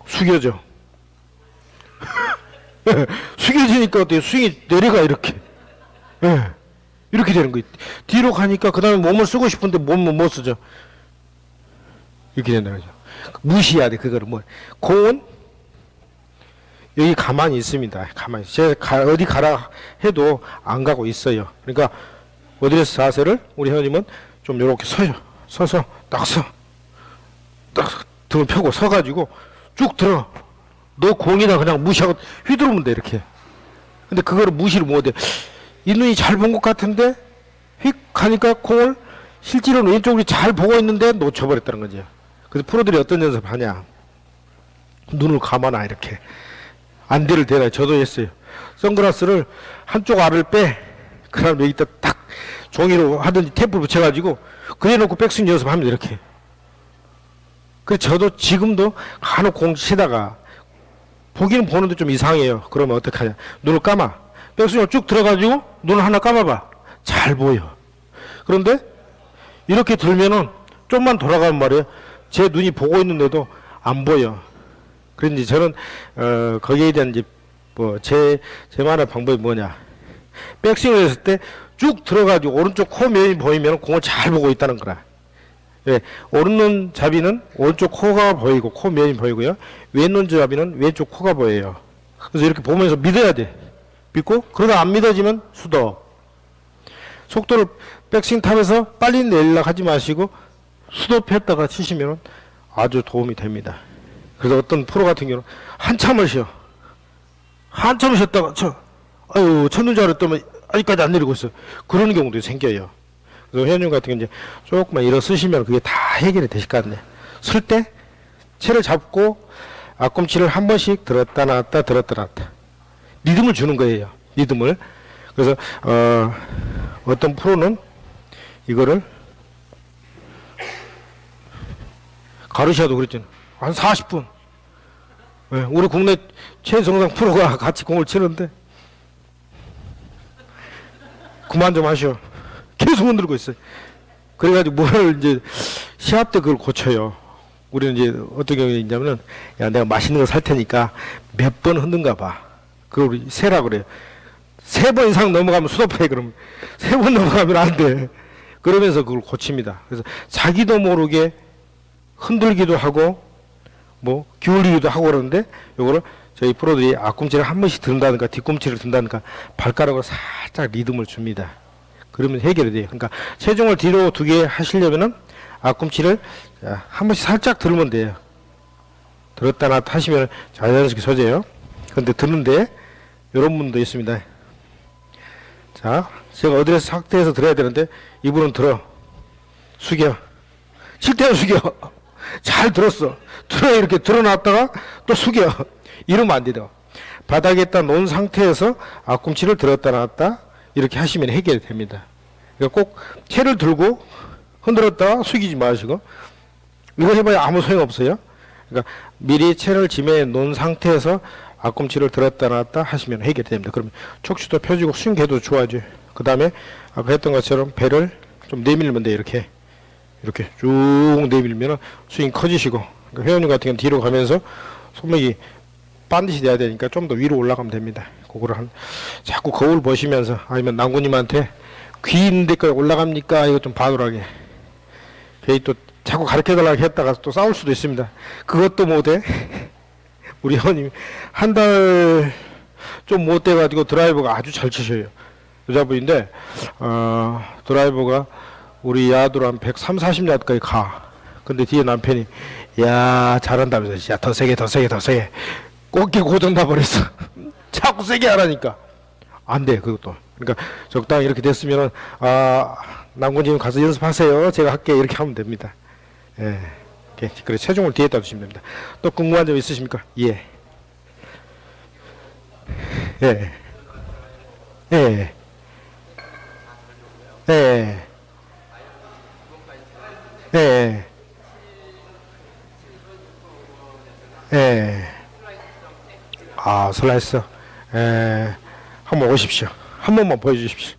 숙여져. 숙여지니까 어때요? 스윙이 내려가, 이렇게. 네. 이렇게 되는 거예요. 뒤로 가니까 그 다음에 몸을 쓰고 싶은데 몸은 못 쓰죠. 이렇게 된다는 거죠. 무시해야 돼, 그거를. 공은 여기 가만히 있습니다. 가만히. 제가 어디 가라 해도 안 가고 있어요. 그러니까 어드레스 자세를 우리 회원님은 좀 이렇게 서요. 서서 딱 서. 딱 등을 펴고 서가지고 쭉 들어. 너 공이나 그냥 무시하고 휘두르면 돼, 이렇게. 근데 그거를 무시를 못해. 이 눈이 잘 본 것 같은데 휙 하니까 공을 실제로는 왼쪽으로 잘 보고 있는데 놓쳐버렸다는 거죠. 그래서 프로들이 어떤 연습하냐. 눈을 감아놔, 이렇게. 안대를 대라. 저도 했어요. 선글라스를 한쪽 알을 빼. 그 다음 여기다 딱 종이로 하든지 테이프를 붙여가지고 그래 놓고 백스윙 연습하면 이렇게. 그래서 저도 지금도 간혹 공 치다가 보기는 보는데 좀 이상해요. 그러면 어떻게 하냐. 눈을 감아. 백스윙을 쭉 들어가지고 눈을 하나 감아봐. 잘 보여. 그런데 이렇게 들면은 좀만 돌아가면 말이에요. 제 눈이 보고 있는데도 안 보여. 그래서 이제 저는 거기에 대한 이제 제만의 방법이 뭐냐. 백스윙을 했을 때 쭉 들어가지고 오른쪽 코 면이 보이면 공을 잘 보고 있다는 거라. 예, 오른눈 잡이는 오른쪽 코가 보이고 코 면이 보이고요. 왼눈 잡이는 왼쪽 코가 보여요. 그래서 이렇게 보면서 믿어야 돼. 믿고 그러다 안 믿어지면 수도. 속도를 백스윙 타면서 빨리 내리려고 하지 마시고 수도했다가 치시면 아주 도움이 됩니다. 그래서 어떤 프로 같은 경우는 한참을 쉬어. 한참을 쉬었다가 첫눈 줄 알았더니 아직까지 안 내리고 있어. 그런 경우도 생겨요. 그래서 회원님 같은 경우 이제 조금만 일어 쓰시면 그게 다 해결이 되실 것 같네. 쓸 때 채를 잡고 앞꿈치를 한 번씩 들었다 놨다 들었다 놨다. 리듬을 주는 거예요. 리듬을. 그래서 어떤 프로는 이거를 가르샤도 그랬잖아요. 한 40분. 네, 우리 국내 최정상 프로가 같이 공을 치는데 그만 좀 하시오. 계속 흔들고 있어요. 그래가지고 뭘 이제 시합 때 그걸 고쳐요. 우리는 이제 어떤 경우에 있냐면은 야 내가 맛있는 거 살 테니까 몇 번 흔든가 봐. 그걸 우리 세라 그래요. 3번 이상 넘어가면 수도패. 그러면 3번 넘어가면 안 돼. 그러면서 그걸 고칩니다. 그래서 자기도 모르게 흔들기도 하고 기울이기도 하고 그러는데 요거를 저희 프로들이 앞꿈치를 한 번씩 든다든가 뒤꿈치를 든다든가 발가락으로 살짝 리듬을 줍니다. 그러면 해결이 돼요. 그러니까 체중을 뒤로 두게 하시려면은 앞꿈치를 한 번씩 살짝 들으면 돼요. 들었다 놨다 하시면 자연스럽게 서져요. 그런데 드는데 이런 분도 있습니다. 자, 제가 어디에서 상태에서 들어야 되는데 이분은 들어. 숙여. 칠 때는 숙여. 잘 들었어. 이렇게 들어놨다가 또 숙여. 이러면 안 돼요. 바닥에다 놓은 상태에서 앞꿈치를 들었다 놨다 이렇게 하시면 해결이 됩니다. 그러니까 꼭 채를 들고 흔들었다가 숙이지 마시고 이거 해봐야 아무 소용없어요. 그러니까 미리 채를 지면에 놓은 상태에서 앞꿈치를 들었다 놨다 하시면 해결이 됩니다. 그러면 척추도 펴지고 스윙궤도 좋아져요. 그 다음에 아까 했던 것처럼 배를 좀 내밀면 돼요. 이렇게 쭉 내밀면 스윙 커지시고 그러니까 회원님 같은 경우는 뒤로 가면서 손목이 반드시 돼야 되니까 좀 더 위로 올라가면 됩니다. 그거를 자꾸 거울 보시면서 아니면 남구님한테 귀 있는 데까지 올라갑니까? 이거 좀 봐두라게. 괜히 또 자꾸 가르쳐달라고 했다가 또 싸울 수도 있습니다. 그것도 못해. 우리 회원님 한 달 좀 못 돼가지고 드라이버가 아주 잘 치셔요. 여자분인데 드라이버가 우리 야도로 한 130, 40야드까지 가. 근데 뒤에 남편이 야 잘한다면서 야 더 세게 더 세게 더 세게 꽃게 고장 나버렸어. 자꾸 세게 하라니까 안 돼 그것도. 그러니까 적당히 이렇게 됐으면은 남군님 가서 연습하세요. 제가 할게 이렇게 하면 됩니다. 예. 그래 체중을 뒤에다 두시면 됩니다. 또 궁금한 점 있으십니까? 예. 예. 예. 예. 예. 예. 슬라이스. 예. 한번 오십시오. 한 번만 보여주십시오.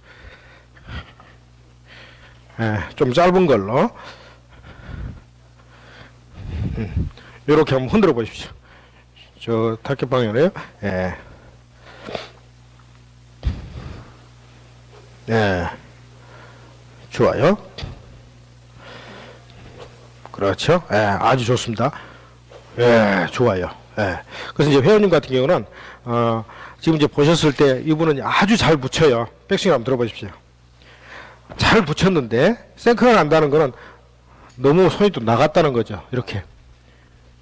예. 좀 짧은 걸로. 요렇게 한번 흔들어 보십시오. 저 타켓 방향으로요. 예. 예. 좋아요. 그렇죠. 예, 아주 좋습니다. 예, 좋아요. 예. 그래서 이제 회원님 같은 경우는, 지금 이제 보셨을 때 이분은 아주 잘 붙여요. 백스윙 한번 들어보십시오. 잘 붙였는데, 생크가 난다는 거는 너무 손이 또 나갔다는 거죠. 이렇게.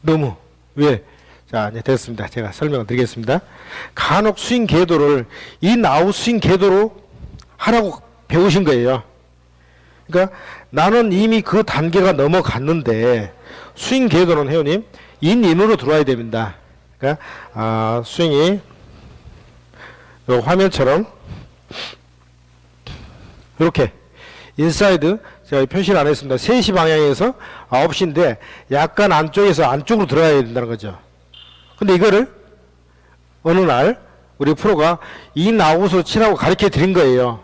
너무. 왜? 자, 이제 됐습니다. 제가 설명을 드리겠습니다. 간혹 스윙 궤도를 인아웃 스윙 궤도로 하라고 배우신 거예요. 그러니까 나는 이미 그 단계가 넘어갔는데 스윙 궤도는 회원님 인으로 들어와야 됩니다. 그러니까 스윙이 요 화면처럼 이렇게 인사이드 제가 표시를 안 했습니다. 3시 방향에서 9시인데 약간 안쪽에서 안쪽으로 들어가야 된다는 거죠. 근데 이거를 어느 날 우리 프로가 인아웃으로 치라고 가르쳐 드린 거예요.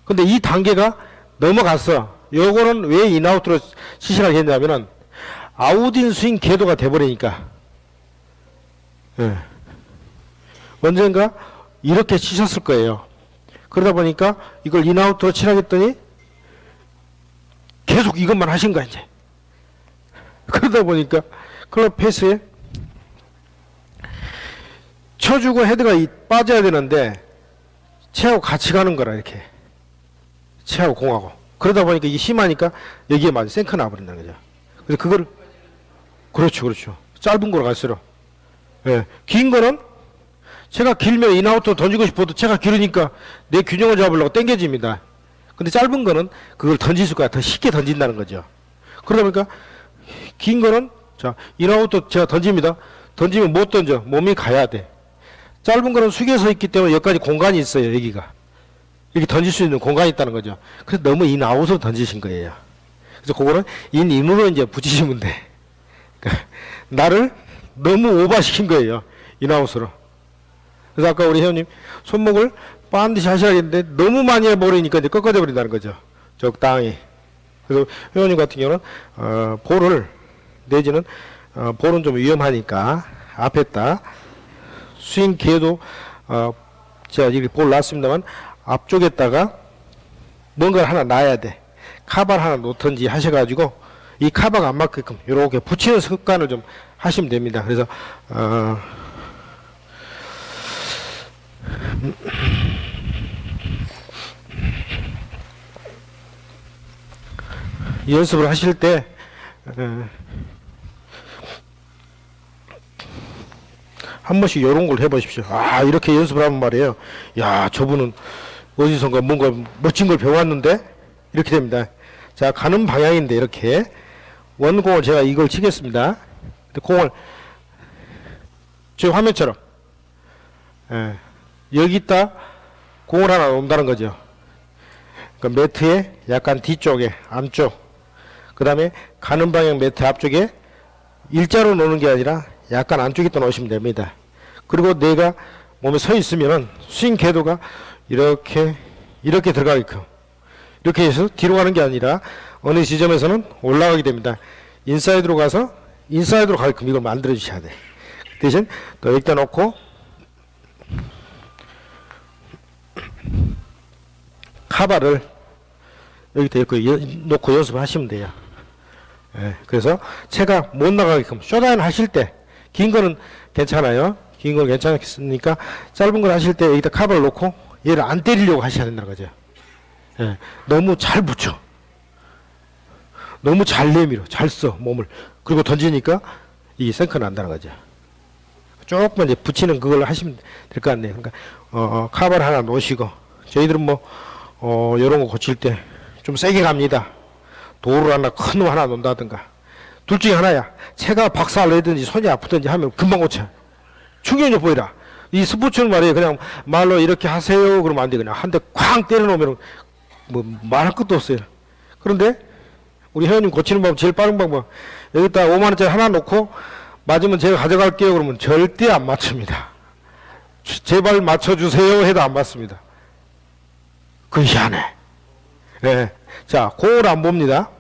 근데 이 단계가 넘어갔어. 요거는 왜 인아웃으로 치시라고 했냐면은 아웃인 스윙 궤도가 돼버리니까. 예. 언젠가 이렇게 치셨을 거예요. 그러다 보니까 이걸 인아웃으로 치라고 했더니 계속 이것만 하신 거야 이제. 그러다 보니까 클럽 페이스에 쳐주고 헤드가 빠져야 되는데 채하고 같이 가는 거라 이렇게. 채하고 공하고. 그러다 보니까 이게 심하니까 여기에 맞아 생크 나버린다는 거죠. 그래서 그걸 그렇죠. 짧은 거로 갈수록. 예. 긴 거는 채가 길면 인아웃도 던지고 싶어도 채가 길으니까 내 균형을 잡으려고 당겨집니다. 근데 짧은 거는 그걸 던질 수가 더 쉽게 던진다는 거죠. 그러다 보니까 긴 거는 자 인아웃도 제가 던집니다. 던지면 못 던져. 몸이 가야 돼. 짧은 거는 숙여서 있기 때문에 여기까지 공간이 있어요. 여기가. 이렇게 던질 수 있는 공간이 있다는 거죠. 그래서 너무 인아웃으로 던지신 거예요. 그래서 그거는 인으로 이제 붙이시면 돼. 그러니까 나를 너무 오버시킨 거예요. 인아웃으로. 그래서 아까 우리 회원님 손목을 반드시 하셔야겠는데 너무 많이 해버리니까 이제 꺾어져 버린다는 거죠. 적당히. 그래서 회원님 같은 경우는 볼을 내지는 볼은 좀 위험하니까 앞에다 스윙 궤도 제가 이렇게 볼 놨습니다만 앞쪽에다가 뭔가를 하나 놔야 돼. 카바를 하나 놓던지 하셔가지고 이 카바가 안 맞게끔 이렇게 붙이는 습관을 좀 하시면 됩니다. 그래서 연습을 하실 때 한 번씩 이런 걸 해보십시오. 이렇게 연습을 하면 말이에요. 야, 저분은 어디선가 뭔가 멋진 걸 배워왔는데 이렇게 됩니다. 자, 가는 방향인데 이렇게 원공을 제가 이걸 치겠습니다. 근데 공을 저 화면처럼 여기다 공을 하나 놓는다는 거죠. 그러니까 매트의 약간 뒤쪽에 안쪽, 그 다음에 가는 방향 매트 앞쪽에 일자로 놓는 게 아니라 약간 안쪽에 또 놓으시면 됩니다. 그리고 내가 몸에 서 있으면은 스윙 궤도가 이렇게 들어가게끔 이렇게 해서 뒤로 가는 게 아니라 어느 지점에서는 올라가게 됩니다. 인사이드로 가서 인사이드로 가게끔 이걸 만들어 주셔야 돼. 대신 또 여기다 놓고 카바를 여기다 놓고 연습하시면 돼요. 예, 그래서 채가 못 나가게끔 쇼다운 하실 때 긴 거는 괜찮아요. 긴 건 괜찮으니까 짧은 걸 하실 때 여기다 카바를 놓고 얘를 안 때리려고 하셔야 된다는 거죠. 예, 너무 잘 붙여. 너무 잘 내밀어. 잘 써, 몸을. 그리고 던지니까 이 생커 난다는 거죠. 조금만 이제 붙이는 그걸 하시면 될 것 같네요. 그러니까, 카바를 하나 놓으시고, 저희들은 요런 거 고칠 때 좀 세게 갑니다. 도를 하나, 큰 놈 하나 놓는다든가. 둘 중에 하나야. 채가 박살 내든지 손이 아프든지 하면 금방 고쳐. 충격이 보이라. 이 스포츠는 말이에요. 그냥 말로 이렇게 하세요. 그러면 안 돼. 그냥 한 대 쾅 때려놓으면 뭐 말할 것도 없어요. 그런데 우리 회원님 고치는 방법 제일 빠른 방법. 여기다 5만원짜리 하나 놓고 맞으면 제가 가져갈게요. 그러면 절대 안 맞춥니다. 제발 맞춰주세요 해도 안 맞습니다. 그 희한해. 네. 자, 공을 안 봅니다.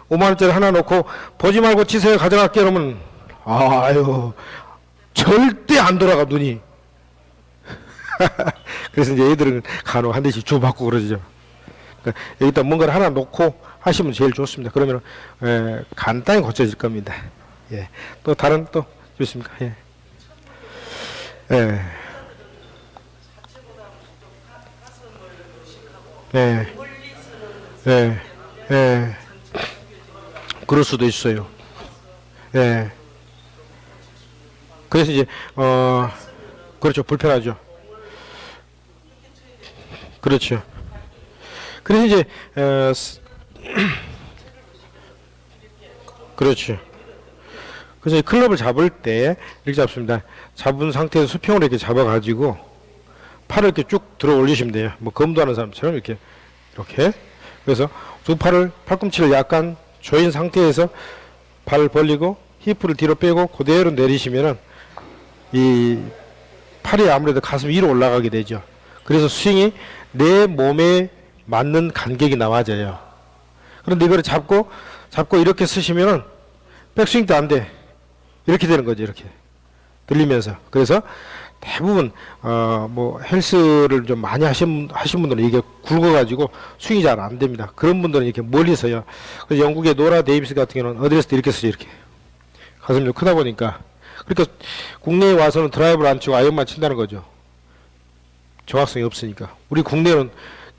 5만원짜리 하나 놓고 보지 말고 치세요. 가져갈게요. 그러면 아유 절대 안 돌아가 눈이. 그래서 이제 애들은 간혹 한 대씩 주고받고 그러죠. 그러니까 여기다 뭔가를 하나 놓고 하시면 제일 좋습니다. 그러면 간단히 고쳐질 겁니다. 예. 또 다른 또 있습니까? 예. 예. 예. 예. 예. 그럴 수도 있어요. 예. 그래서 이제 그렇죠. 불편하죠. 그렇죠. 그래서 이제 그렇죠. 그래서 이 클럽을 잡을 때 이렇게 잡습니다. 잡은 상태에서 수평으로 이렇게 잡아가지고 팔을 이렇게 쭉 들어 올리시면 돼요. 뭐 검도하는 사람처럼 이렇게 그래서 두 팔을 팔꿈치를 약간 조인 상태에서 발 벌리고 히프를 뒤로 빼고 그대로 내리시면은 이 팔이 아무래도 가슴 위로 올라가게 되죠. 그래서 스윙이 내 몸에 맞는 간격이 나와져요. 그런데 이거를 잡고 이렇게 쓰시면은 백스윙 때 안 돼. 이렇게 되는 거죠. 이렇게 들리면서. 그래서 대부분 뭐 헬스를 좀 많이 하신 분들은 이게 굵어가지고 스윙이 잘 안 됩니다. 그런 분들은 이렇게 멀리서요. 그래서 영국의 노라 데이비스 같은 경우는 어드레스 때 이렇게 쓰죠. 이렇게 가슴이 좀 크다 보니까. 그러니까 국내에 와서는 드라이브를 안 치고 아이언만 친다는 거죠. 정확성이 없으니까. 우리 국내는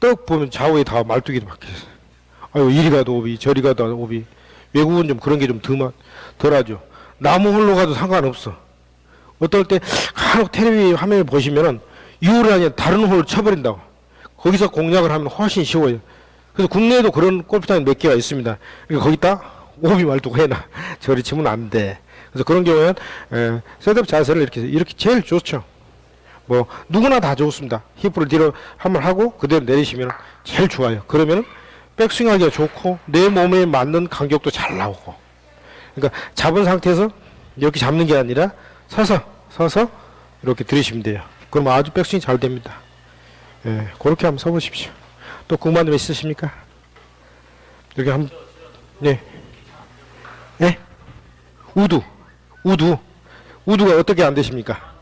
떡 보면 좌우에 다 말뚝이 박혀있어요. 아유 이리 가도 오비 저리 가도 오비. 외국은 좀 그런 게 좀 덜하죠. 나무 홀로 가도 상관없어. 어떨 때 간혹 텔레비 화면을 보시면은 이 홀이 아니라 다른 홀을 쳐버린다고. 거기서 공략을 하면 훨씬 쉬워요. 그래서 국내에도 그런 골프장이 몇 개가 있습니다. 그러니까 거기다 오비 말뚝 해놔. 저리 치면 안 돼. 그래서 그런 경우에는 셋업 자세를 이렇게 제일 좋죠. 뭐 누구나 다 좋습니다. 힙을 뒤로 한번 하고 그대로 내리시면 제일 좋아요. 그러면 백스윙하기가 좋고 내 몸에 맞는 간격도 잘 나오고. 그러니까 잡은 상태에서 이렇게 잡는 게 아니라 서서 이렇게 들이시면 돼요. 그럼 아주 백스윙 잘 됩니다. 예, 그렇게 한번 써보십시오. 또 궁금한 점 있으십니까? 이렇게 한번 네, 네, 우두가 어떻게 안 되십니까?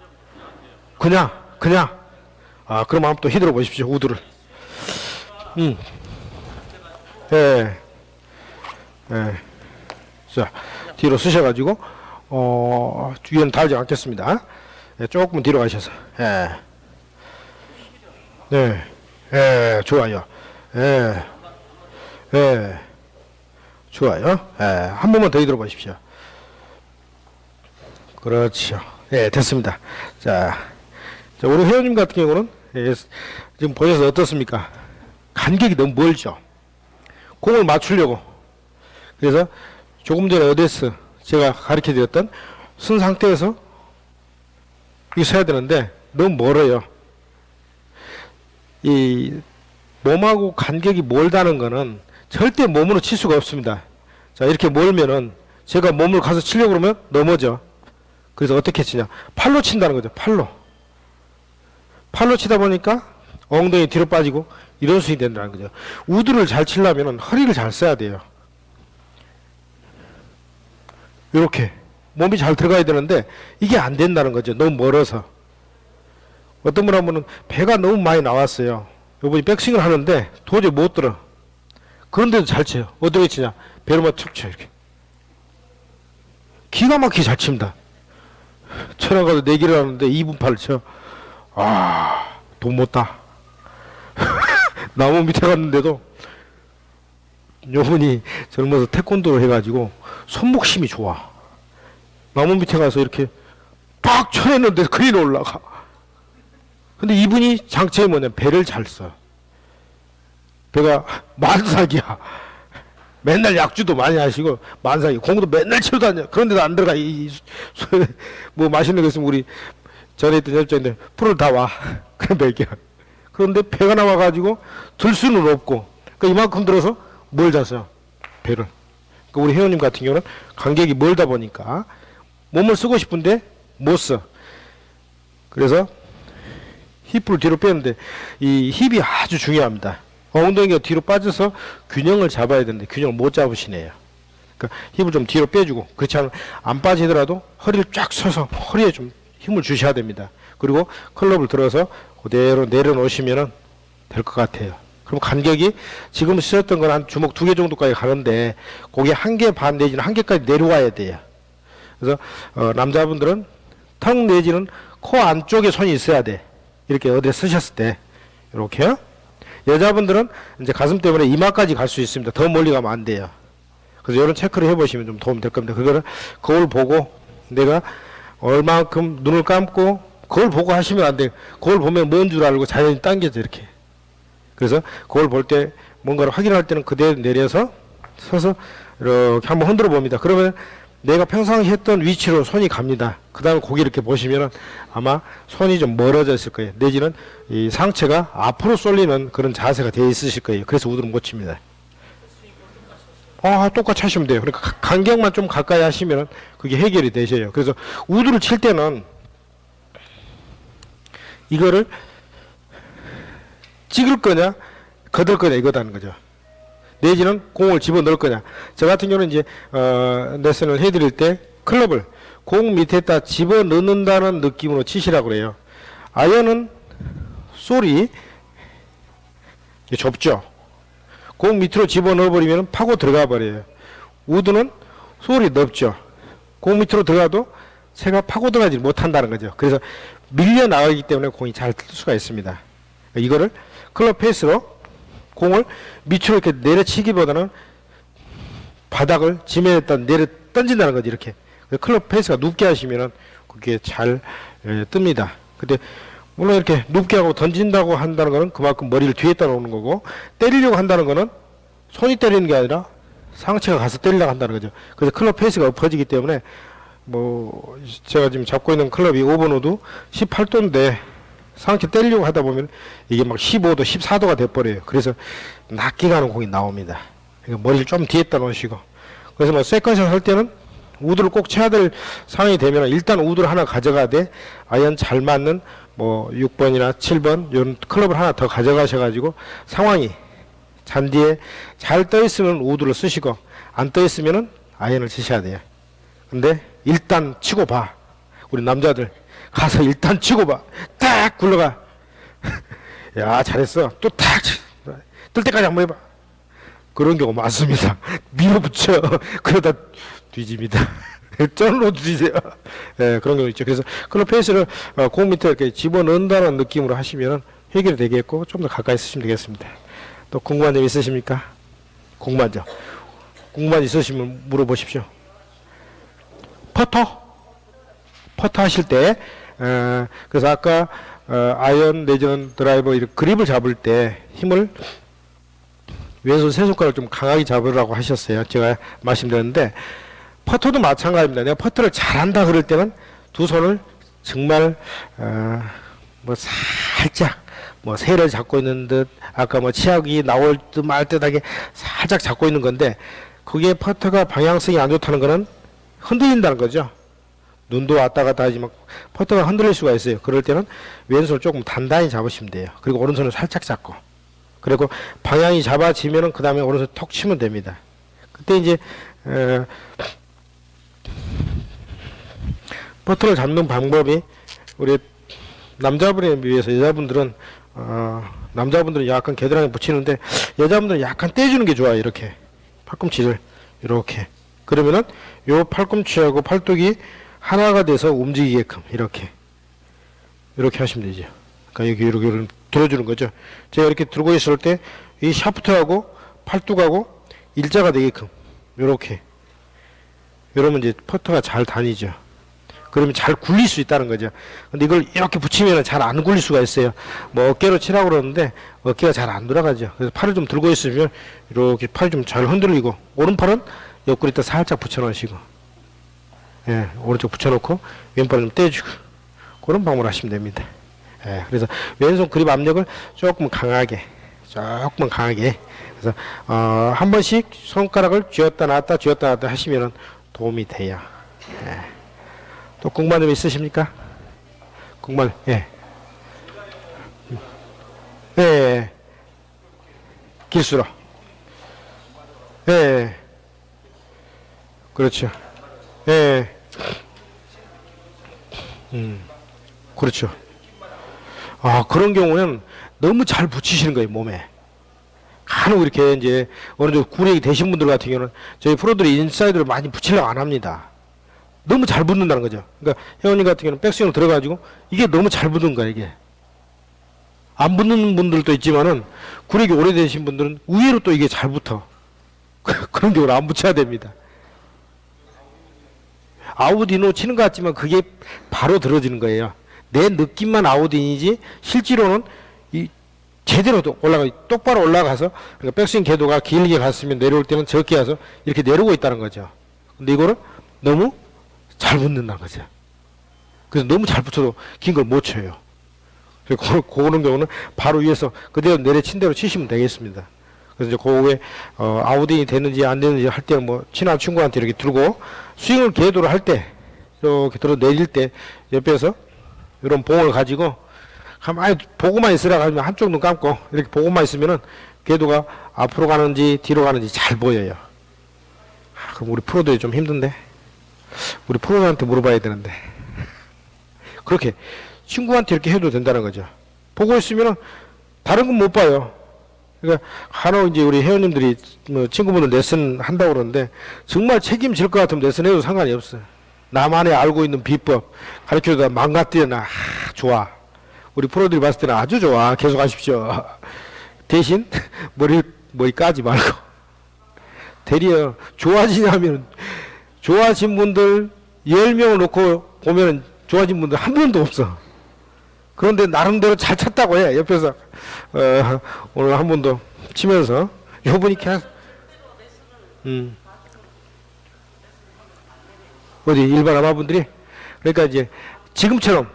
그냥 그럼 한번 또 휘둘러 보십시오. 우두를. 예. 자, 뒤로 쓰셔가지고, 뒤에는 달지 않겠습니다. 예, 조금 뒤로 가셔서. 예. 네. 예, 좋아요. 예. 예. 좋아요. 예, 한 번만 더 뒤로 보십시오. 그렇죠. 예, 됐습니다. 자, 우리 회원님 같은 경우는, 지금 보셔서 어떻습니까? 간격이 너무 멀죠? 공을 맞추려고. 그래서 조금 전에 어데스 제가 가르쳐 드렸던 쓴 상태에서 이거 써야 되는데 너무 멀어요. 이 몸하고 간격이 멀다는 거는 절대 몸으로 칠 수가 없습니다. 자, 이렇게 멀면은 제가 몸을 가서 치려고 그러면 넘어져. 그래서 어떻게 치냐? 팔로 친다는 거죠. 팔로 치다 보니까 엉덩이 뒤로 빠지고 이런 스윙이 된다는 거죠. 우드를 잘 치려면 허리를 잘 써야 돼요. 이렇게 몸이 잘 들어가야 되는데 이게 안 된다는 거죠. 너무 멀어서. 어떤 분 한 분은 배가 너무 많이 나왔어요. 요번에 백스윙을 하는데 도저히 못 들어. 그런데도 잘 쳐요. 어떻게 치냐? 배로만 툭 쳐. 이렇게 기가 막히게 잘 칩니다. 천안 가도 내기를 하는데 2분 8을 쳐. 돈 못 따. 나무 밑에 갔는데도 요분이 젊어서 태권도를 해가지고 손목심이 좋아. 나무 밑에 가서 이렇게 딱 쳐냈는데 그린 올라가. 근데 이분이 장점이 뭐냐면 배를 잘 써. 배가 만삭이야. 맨날 약주도 많이 하시고 만삭이 공도 맨날 치러 다녀. 그런데도 안 들어가. 뭐 맛있는 거 있으면 우리 전에 있던 협정인데 풀을 다 와. 그런 배기야. 그런데 배가 나와가지고 들 수는 없고 그러니까 이만큼 들어서 멀다서 배를. 그러니까 우리 회원님 같은 경우는 간격이 멀다 보니까 몸을 쓰고 싶은데 못 써. 그래서 힙을 뒤로 빼는데 이 힙이 아주 중요합니다. 엉덩이가 뒤로 빠져서 균형을 잡아야 되는데 균형을 못 잡으시네요. 그러니까 힙을 좀 뒤로 빼주고 그렇지 않으면 안 빠지더라도 허리를 쫙 서서 허리에 좀 힘을 주셔야 됩니다. 그리고 클럽을 들어서 그대로 내려놓으시면 될 것 같아요. 그럼 간격이 지금 쓰셨던 건 한 주먹 2개 정도까지 가는데 그게 1개 반 내지는 1개까지 내려와야 돼요. 그래서 남자분들은 턱 내지는 코 안쪽에 손이 있어야 돼. 이렇게 어디에 쓰셨을 때 이렇게요. 여자분들은 이제 가슴 때문에 이마까지 갈 수 있습니다. 더 멀리 가면 안 돼요. 그래서 이런 체크를 해보시면 좀 도움이 될 겁니다. 그거를 거울 보고 내가 얼만큼 눈을 감고 거울 보고 하시면 안 돼요. 거울 보면 뭔 줄 알고 자연히 당겨져 이렇게. 그래서 거울 볼 때 뭔가를 확인할 때는 그대로 내려서 서서 이렇게 한번 흔들어 봅니다. 그러면 내가 평상시 했던 위치로 손이 갑니다. 그 다음에 고개 이렇게 보시면은 아마 손이 좀 멀어져 있을 거예요. 내지는 이 상체가 앞으로 쏠리는 그런 자세가 되어 있으실 거예요. 그래서 우드를 못 칩니다. 똑같이 하시면 돼요. 그러니까 간격만 좀 가까이 하시면 그게 해결이 되셔요. 그래서 우드를 칠 때는 이거를 찍을 거냐 거들 거냐 이거다는 거죠. 내지는 공을 집어넣을 거냐. 저 같은 경우는 이제 레슨을 해드릴 때 클럽을 공 밑에다 집어넣는다는 느낌으로 치시라고 그래요. 아이언은 솔이 좁죠. 공 밑으로 집어넣어버리면 파고 들어가 버려요. 우드는 솔이 넓죠. 공 밑으로 들어가도 새가 파고 들어가지 못한다는 거죠. 그래서 밀려 나가기 때문에 공이 잘 뜰 수가 있습니다. 이거를 클럽 페이스로 공을 밑으로 이렇게 내려치기보다는 바닥을 지면에다 내려 던진다는 거지. 이렇게 클럽 페이스가 눕게 하시면은 그게 잘 뜹니다. 근데 물론 이렇게 눕게 하고 던진다고 한다는 거는 그만큼 머리를 뒤에다 놓는 거고, 때리려고 한다는 거는 손이 때리는 게 아니라 상체가 가서 때리려고 한다는 거죠. 그래서 클럽 페이스가 엎어지기 때문에 뭐 제가 지금 잡고 있는 클럽이 5번 우드 18도인데 상체 때리려고 하다 보면 이게 막 15도, 14도가 돼버려요. 그래서 낮게 가는 공이 나옵니다. 그러니까 머리를 좀 뒤에다 놓으시고, 그래서 뭐 세컨샷 할 때는 우드를 꼭 쳐야 될 상황이 되면 일단 우드를 하나 가져가되 아이언 잘 맞는 뭐 6번이나 7번 이런 클럽을 하나 더 가져가셔가지고 상황이 잔디에 잘 떠있으면 우드를 쓰시고 안 떠있으면 아이언을 치셔야 돼요. 근데 일단 치고 봐. 우리 남자들 가서 일단 치고 봐. 딱 굴러가. 야 잘했어. 또 딱 뜰 때까지 한번 해봐. 그런 경우 많습니다. 밀어붙여. 그러다 뒤집니다. 쩔로 뒤지세요. 네, 그런 경우 있죠. 그래서 클럽 페이스를 공 밑에 이렇게 집어넣는다는 느낌으로 하시면 해결이 되겠고 좀 더 가까이 쓰시면 되겠습니다. 또 궁금한 점 있으십니까? 궁금한 있으시면 물어보십시오. 퍼터 하실 때 그래서 아까 아이언 내지는 드라이버 이렇게 그립을 잡을 때 힘을 왼손 세 손가락을 좀 강하게 잡으라고 하셨어요. 제가 말씀드렸는데 퍼터도 마찬가지입니다. 내가 퍼터를 잘한다 그럴 때는 두 손을 정말 뭐 살짝 뭐 새를 잡고 있는 듯 아까 뭐 치약이 나올 듯 말 듯하게 살짝 잡고 있는 건데, 그게 퍼터가 방향성이 안 좋다는 거는 흔들린다는 거죠. 눈도 왔다 갔다 하지만 퍼터가 흔들릴 수가 있어요. 그럴 때는 왼손을 조금 단단히 잡으시면 돼요. 그리고 오른손을 살짝 잡고, 그리고 방향이 잡아지면은 그 다음에 오른손 톡 치면 됩니다. 그때 이제 퍼터를 잡는 방법이 우리 남자분에 비해서 여자분들은 남자분들은 약간 겨드랑이 붙이는데 여자분들은 약간 떼주는 게 좋아요. 이렇게 팔꿈치를 이렇게, 그러면은 요 팔꿈치하고 팔뚝이 하나가 돼서 움직이게끔 이렇게 하시면 되죠. 그러니까 여기 이렇게 들어주는 거죠. 제가 이렇게 들고 있을 때 이 샤프트하고 팔뚝하고 일자가 되게끔 요렇게 이러면 이제 퍼터가 잘 다니죠. 그러면 잘 굴릴 수 있다는 거죠. 근데 이걸 이렇게 붙이면 잘 안 굴릴 수가 있어요. 뭐 어깨로 치라고 그러는데 어깨가 잘 안 돌아가죠. 그래서 팔을 좀 들고 있으면 이렇게 팔이 좀 잘 흔들리고, 오른팔은 옆구리에 살짝 붙여놓으시고, 예, 오른쪽 붙여놓고 왼팔을 좀 떼주고, 그런 방법을 하시면 됩니다. 예, 그래서 왼손 그립 압력을 조금 강하게, 그래서 한 번씩 손가락을 쥐었다 놨다 하시면은 도움이 돼요. 예. 또 궁금한 점 있으십니까? 궁금한, 예. 예. 길수록. 예. 그렇죠. 예. 그렇죠. 그런 경우는 너무 잘 붙이시는 거예요, 몸에. 간혹 이렇게 이제 어느 정도 구력이 되신 분들 같은 경우는 저희 프로들이 인사이드를 많이 붙이려고 안 합니다. 너무 잘 붙는다는 거죠. 그러니까 회원님 같은 경우는 백스윙을 들어가지고 이게 너무 잘 붙는 거야, 이게. 안 붙는 분들도 있지만은 구력이 오래되신 분들은 의외로 또 이게 잘 붙어. 그런 경우는 안 붙여야 됩니다. 아웃인으로 치는 것 같지만 그게 바로 들어지는 거예요. 내 느낌만 아웃인이지 실제로는 이 제대로 똑바로 올라가서, 그러니까 백스윙 궤도가 길게 갔으면 내려올 때는 적게 가서 이렇게 내려오고 있다는 거죠. 근데 이거는 너무 잘 붙는다는 거죠. 그래서 너무 잘 붙여도 긴 걸 못 쳐요. 그래서 그런 경우는 바로 위에서 그대로 내려친 대로 치시면 되겠습니다. 그래서 이제 그거에 아웃인이 되는지 안 되는지 할 때는 뭐 친한 친구한테 이렇게 들고, 스윙을 궤도를 할 때 이렇게 들어 내릴 때 옆에서 이런 봉을 가지고 가만히 보고만 있으라 하면 한쪽 눈 감고 이렇게 보고만 있으면은 궤도가 앞으로 가는지 뒤로 가는지 잘 보여요. 그럼 우리 프로들이 좀 힘든데, 우리 프로들한테 물어봐야 되는데, 그렇게 친구한테 이렇게 해도 된다는 거죠. 보고 있으면은 다른 건 못 봐요. 그러니까 간혹 이제 우리 회원님들이 뭐 친구분들 레슨 한다고 그러는데 정말 책임질 것 같으면 레슨 해도 상관이 없어요. 나만의 알고 있는 비법 가르쳐주다 망가뜨려나 좋아. 우리 프로들이 봤을 때는 아주 좋아. 계속 하십시오. 대신 머리 까지 말고 대리어 좋아지냐면, 좋아진 분들 10명을 놓고 보면 좋아진 분들 한 명도 없어. 그런데 나름대로 잘 쳤다고 해. 옆에서 오늘 한 번도 치면서 요분이 계속 어디 일반 아마분들이, 그러니까 이제 지금처럼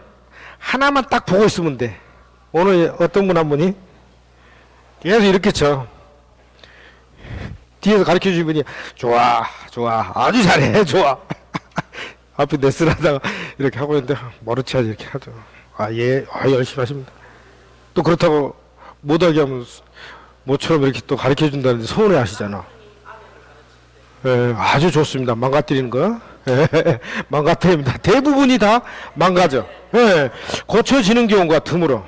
하나만 딱 보고 있으면 돼. 오늘 어떤 분 한 분이 계속 이렇게 쳐. 뒤에서 가르쳐 주신 분이 좋아 아주 잘해 좋아. 앞에 레슨 하다가 이렇게 하고 있는데 머리치하지 이렇게 하죠. 예, 열심히 하십니다. 또 그렇다고 못하게 하면 모처럼 이렇게 또 가르쳐 준다는데 서운해 하시잖아. 예, 아주 좋습니다. 망가뜨리는 거. 예, 망가뜨립니다. 대부분이 다 망가져. 예, 고쳐지는 경우가 드물어.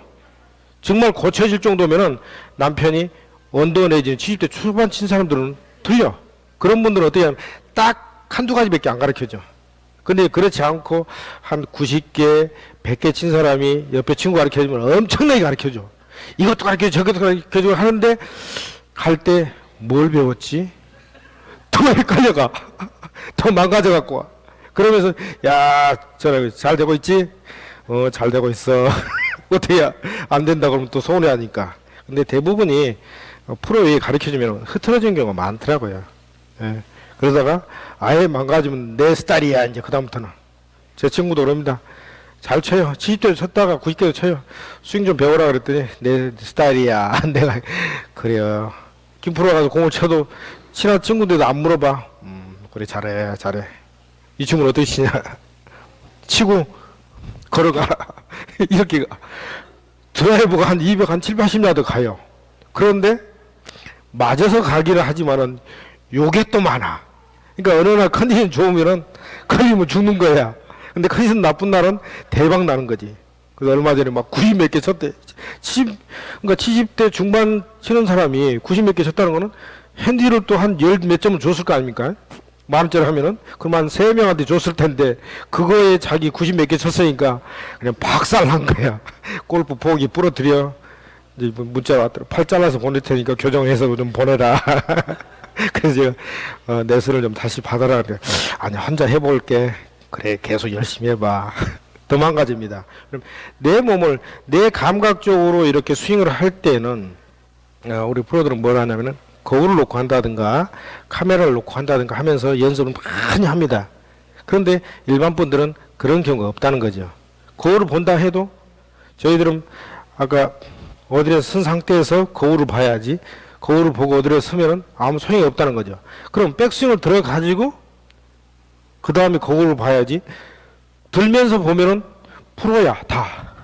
정말 고쳐질 정도면은 남편이 언더 내지는 70대 초반 친 사람들은 틀려. 그런 분들은 어떻게 하면 딱 한두 가지밖에 안 가르쳐줘. 근데 그렇지 않고 한 90개, 100개 친 사람이 옆에 친구 가르쳐주면 엄청나게 가르쳐줘. 이것도 가르쳐줘, 저것도 가르쳐줘 하는데 갈 때 뭘 배웠지? 더 헷갈려가. 더 망가져갖고 와. 그러면서 야, 저래 잘 되고 있지? 잘 되고 있어. 어떻게 안 된다 그러면 또 서운해하니까. 근데 대부분이 프로에 가르쳐주면 흐트러지는 경우가 많더라고요. 예. 그러다가 아예 망가지면 내 스타일이야. 이제 그다음부터는 제 친구도 그럽니다. 잘 쳐요. 70대도 쳤다가 90대도 쳐요. 스윙 좀 배우라 그랬더니 내 스타일이야. 내가 그래요. 김프로 가서 공을 쳐도 친한 친구들도 안 물어봐. 그래 잘해. 이 친구는 어떻게 치냐. 치고 걸어가. 이렇게 드라이브가 한 200, 한 7, 80야드 가요. 그런데 맞아서 가기를 하지만은 요게 또 많아. 그러니까 어느 날 컨디션 좋으면은 걸리면 죽는 거야. 근데 컨디션 나쁜 날은 대박 나는 거지. 그래서 얼마 전에 막 90 몇 개 쳤대. 그러니까 70대 중반 치는 사람이 90 몇 개 쳤다는 거는 핸디를 또 한 10 몇 점을 줬을 거 아닙니까? 10,000원짜리 하면은 그럼 한 3명한테 줬을 텐데 그거에 자기 90 몇 개 쳤으니까 그냥 박살난 거야. 골프 보기 부러뜨려. 이제 문자가 왔더라. 팔 잘라서 보낼 테니까 교정해서 좀 보내라. 그래서 제가 내수를 좀 다시 받아라. 그래. 아니 혼자 해볼게. 그래 계속 열심히 해봐. 더 망가집니다. 그럼 내 몸을 내 감각적으로 이렇게 스윙을 할 때는 우리 프로들은 뭘 하냐면은 거울을 놓고 한다든가 카메라를 놓고 한다든가 하면서 연습을 많이 합니다. 그런데 일반 분들은 그런 경우가 없다는 거죠. 거울을 본다 해도 저희들은 아까 어디에 선 상태에서 거울을 봐야지 거울을 보고 어디에 서면은 아무 소용이 없다는 거죠. 그럼 백스윙을 들어가지고 그 다음에 거울을 봐야지 들면서 보면은 프로야. 다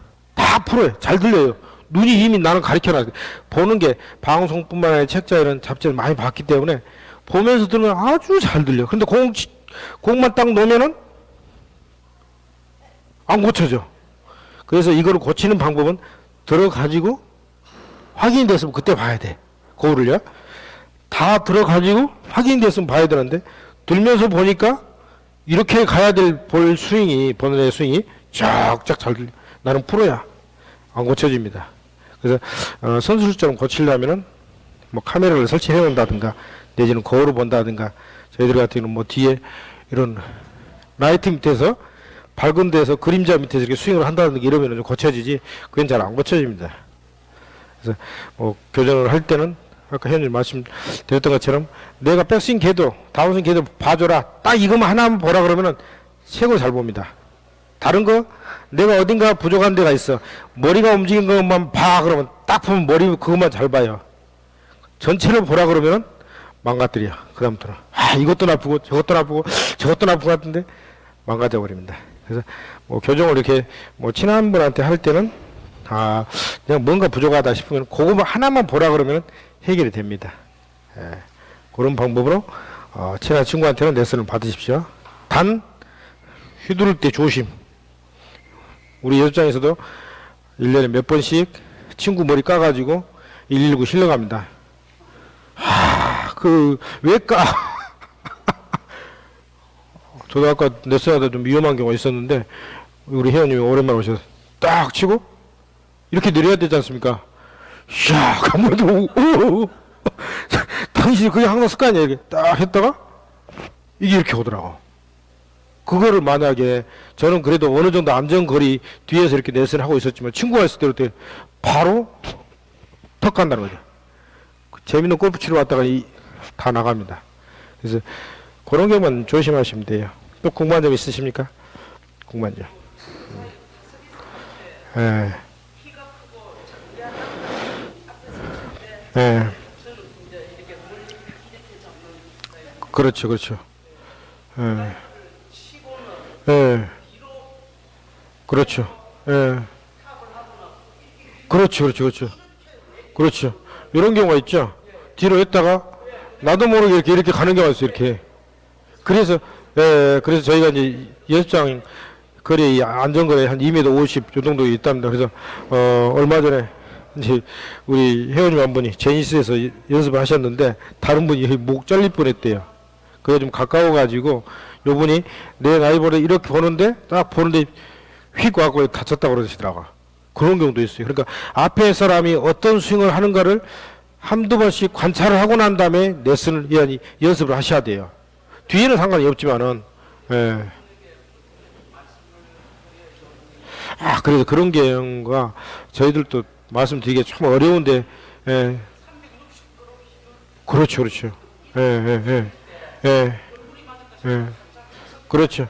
프로야. 잘 들려요. 눈이 이미 나는 가르쳐놔. 보는 게 방송뿐만 아니라 책자 이런 잡지를 많이 봤기 때문에 보면서 들으면 아주 잘 들려. 근데 공만 딱 놓으면은 안 고쳐져. 그래서 이거를 고치는 방법은 들어가지고 확인이 됐으면 그때 봐야 돼. 거울을요. 다 들어가지고 확인이 됐으면 봐야 되는데 들면서 보니까 이렇게 가야 될 볼 스윙이 본인의 스윙이 쫙쫙 잘 들려. 나는 프로야. 안 고쳐집니다. 그래서 선수들처럼 고치려면은 뭐 카메라를 설치해 놓는다든가 내지는 거울을 본다든가 저희들 같은 경우는 뭐 뒤에 이런 라이트 밑에서 밝은 데서 그림자 밑에서 이렇게 스윙을 한다든가 이러면 좀 고쳐지지 그건 잘 안 고쳐집니다. 그래서 뭐 교정을 할 때는 아까 회원님 말씀드렸던 것처럼 내가 백스윙 궤도 다운스윙 궤도 봐줘라 딱 이것만 하나만 보라 그러면은 최고 잘 봅니다. 다른 거 내가 어딘가 부족한 데가 있어 머리가 움직인 것만 봐 그러면 딱 보면 머리 그것만 잘 봐요. 전체를 보라 그러면 망가뜨려. 그 다음부터는 이것도 나쁘고 저것도 나쁘고 저것도 나쁜 것 같은데 망가져 버립니다. 그래서 뭐 교정을 이렇게 뭐 친한 분한테 할 때는 그냥 뭔가 부족하다 싶으면 그거만 하나만 보라 그러면 해결이 됩니다. 예, 그런 방법으로 친한 친구한테는 레슨을 받으십시오. 단 휘두를 때 조심. 우리 여수장에서도 1년에 몇 번씩 친구 머리 까가지고 119 실려갑니다. 왜 까? 저도 아까 레슨하다 좀 위험한 경우가 있었는데 우리 회원님이 오랜만에 오셔서 딱 치고 이렇게 내려야 되지 않습니까? 샥 한번도 당신이 그게 항상 습관이야. 이렇게 딱 했다가 이게 이렇게 오더라고. 그거를 만약에 저는 그래도 어느 정도 안전거리 뒤에서 이렇게 레슨을 하고 있었지만 친구가 있을 때 바로 턱 간다는 거죠. 재밌는 골프 치러 왔다가 다 나갑니다. 그래서 그런 경우만 조심하시면 돼요. 또 궁금한 점 있으십니까? 궁금한 점. 예. 예. 그렇죠, 그렇죠. 예. 예. 그렇죠. 예. 그렇죠, 그렇죠, 그렇죠. 그렇죠. 이런 경우가 있죠. 뒤로 했다가 나도 모르게 이렇게 가는 경우가 있어요. 이렇게. 그래서 그래서 저희가 이제 연습장 거리 안전거리 한 2m 50 요 정도 있답니다. 그래서 얼마 전에 이제 우리 회원님 한 분이 제니스에서 연습을 하셨는데 다른 분이 목 잘릴 뻔했대요. 그게 좀 가까워가지고 요 분이 내 나이보다 이렇게 보는데 딱 보는데 휙 와갖고 다쳤다고 그러시더라고요. 그런 경우도 있어요. 그러니까 앞에 사람이 어떤 스윙을 하는가를 한두 번씩 관찰을 하고 난 다음에 레슨을 연습을 하셔야 돼요. 뒤에는 상관이 없지만은 그래서 그런 경우가 저희들도 말씀드리기가 참 어려운데 그렇죠, 그렇죠. 그렇죠.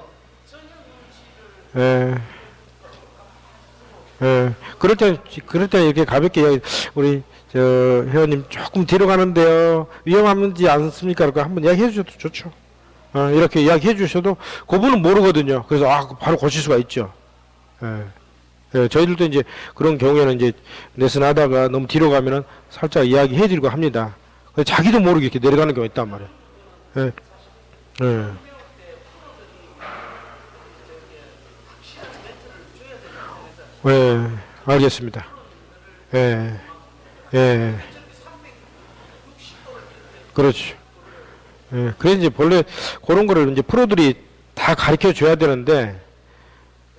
그럴 때 이렇게 가볍게 우리 저 회원님 조금 뒤로 가는데요. 위험하지 않습니까? 그러니까 한번 이야기해 주셔도 좋죠. 이렇게 이야기해 주셔도 그분은 모르거든요. 그래서 바로 고칠 수가 있죠. 저희들도 이제 그런 경우에는 이제 레슨 하다가 너무 뒤로 가면은 살짝 이야기해 드리고 합니다. 자기도 모르게 이렇게 내려가는 경우가 있단 말이에요. 알겠습니다. 그렇죠. 예, 그래서 이제 본래 그런 거를 이제 프로들이 다 가르쳐 줘야 되는데,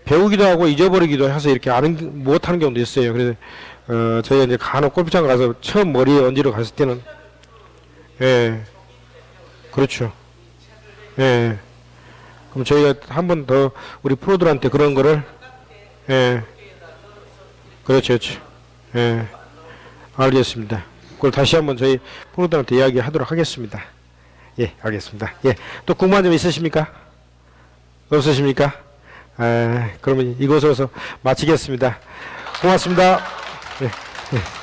배우기도 하고 잊어버리기도 해서 이렇게 못하는 경우도 있어요. 그래서, 저희가 이제 간혹 골프장 가서 처음 머리에 얹으러 갔을 때는, 예, 그렇죠. 예. 그럼 저희가 한 번 더 우리 프로들한테 그런 거를, 예, 그렇죠, 그렇죠. 예, 알겠습니다. 그걸 다시 한번 저희 프로들한테 이야기하도록 하겠습니다. 예, 알겠습니다. 예, 또 궁금한 점 있으십니까? 없으십니까? 그러면 이곳에서 마치겠습니다. 고맙습니다. 예, 예.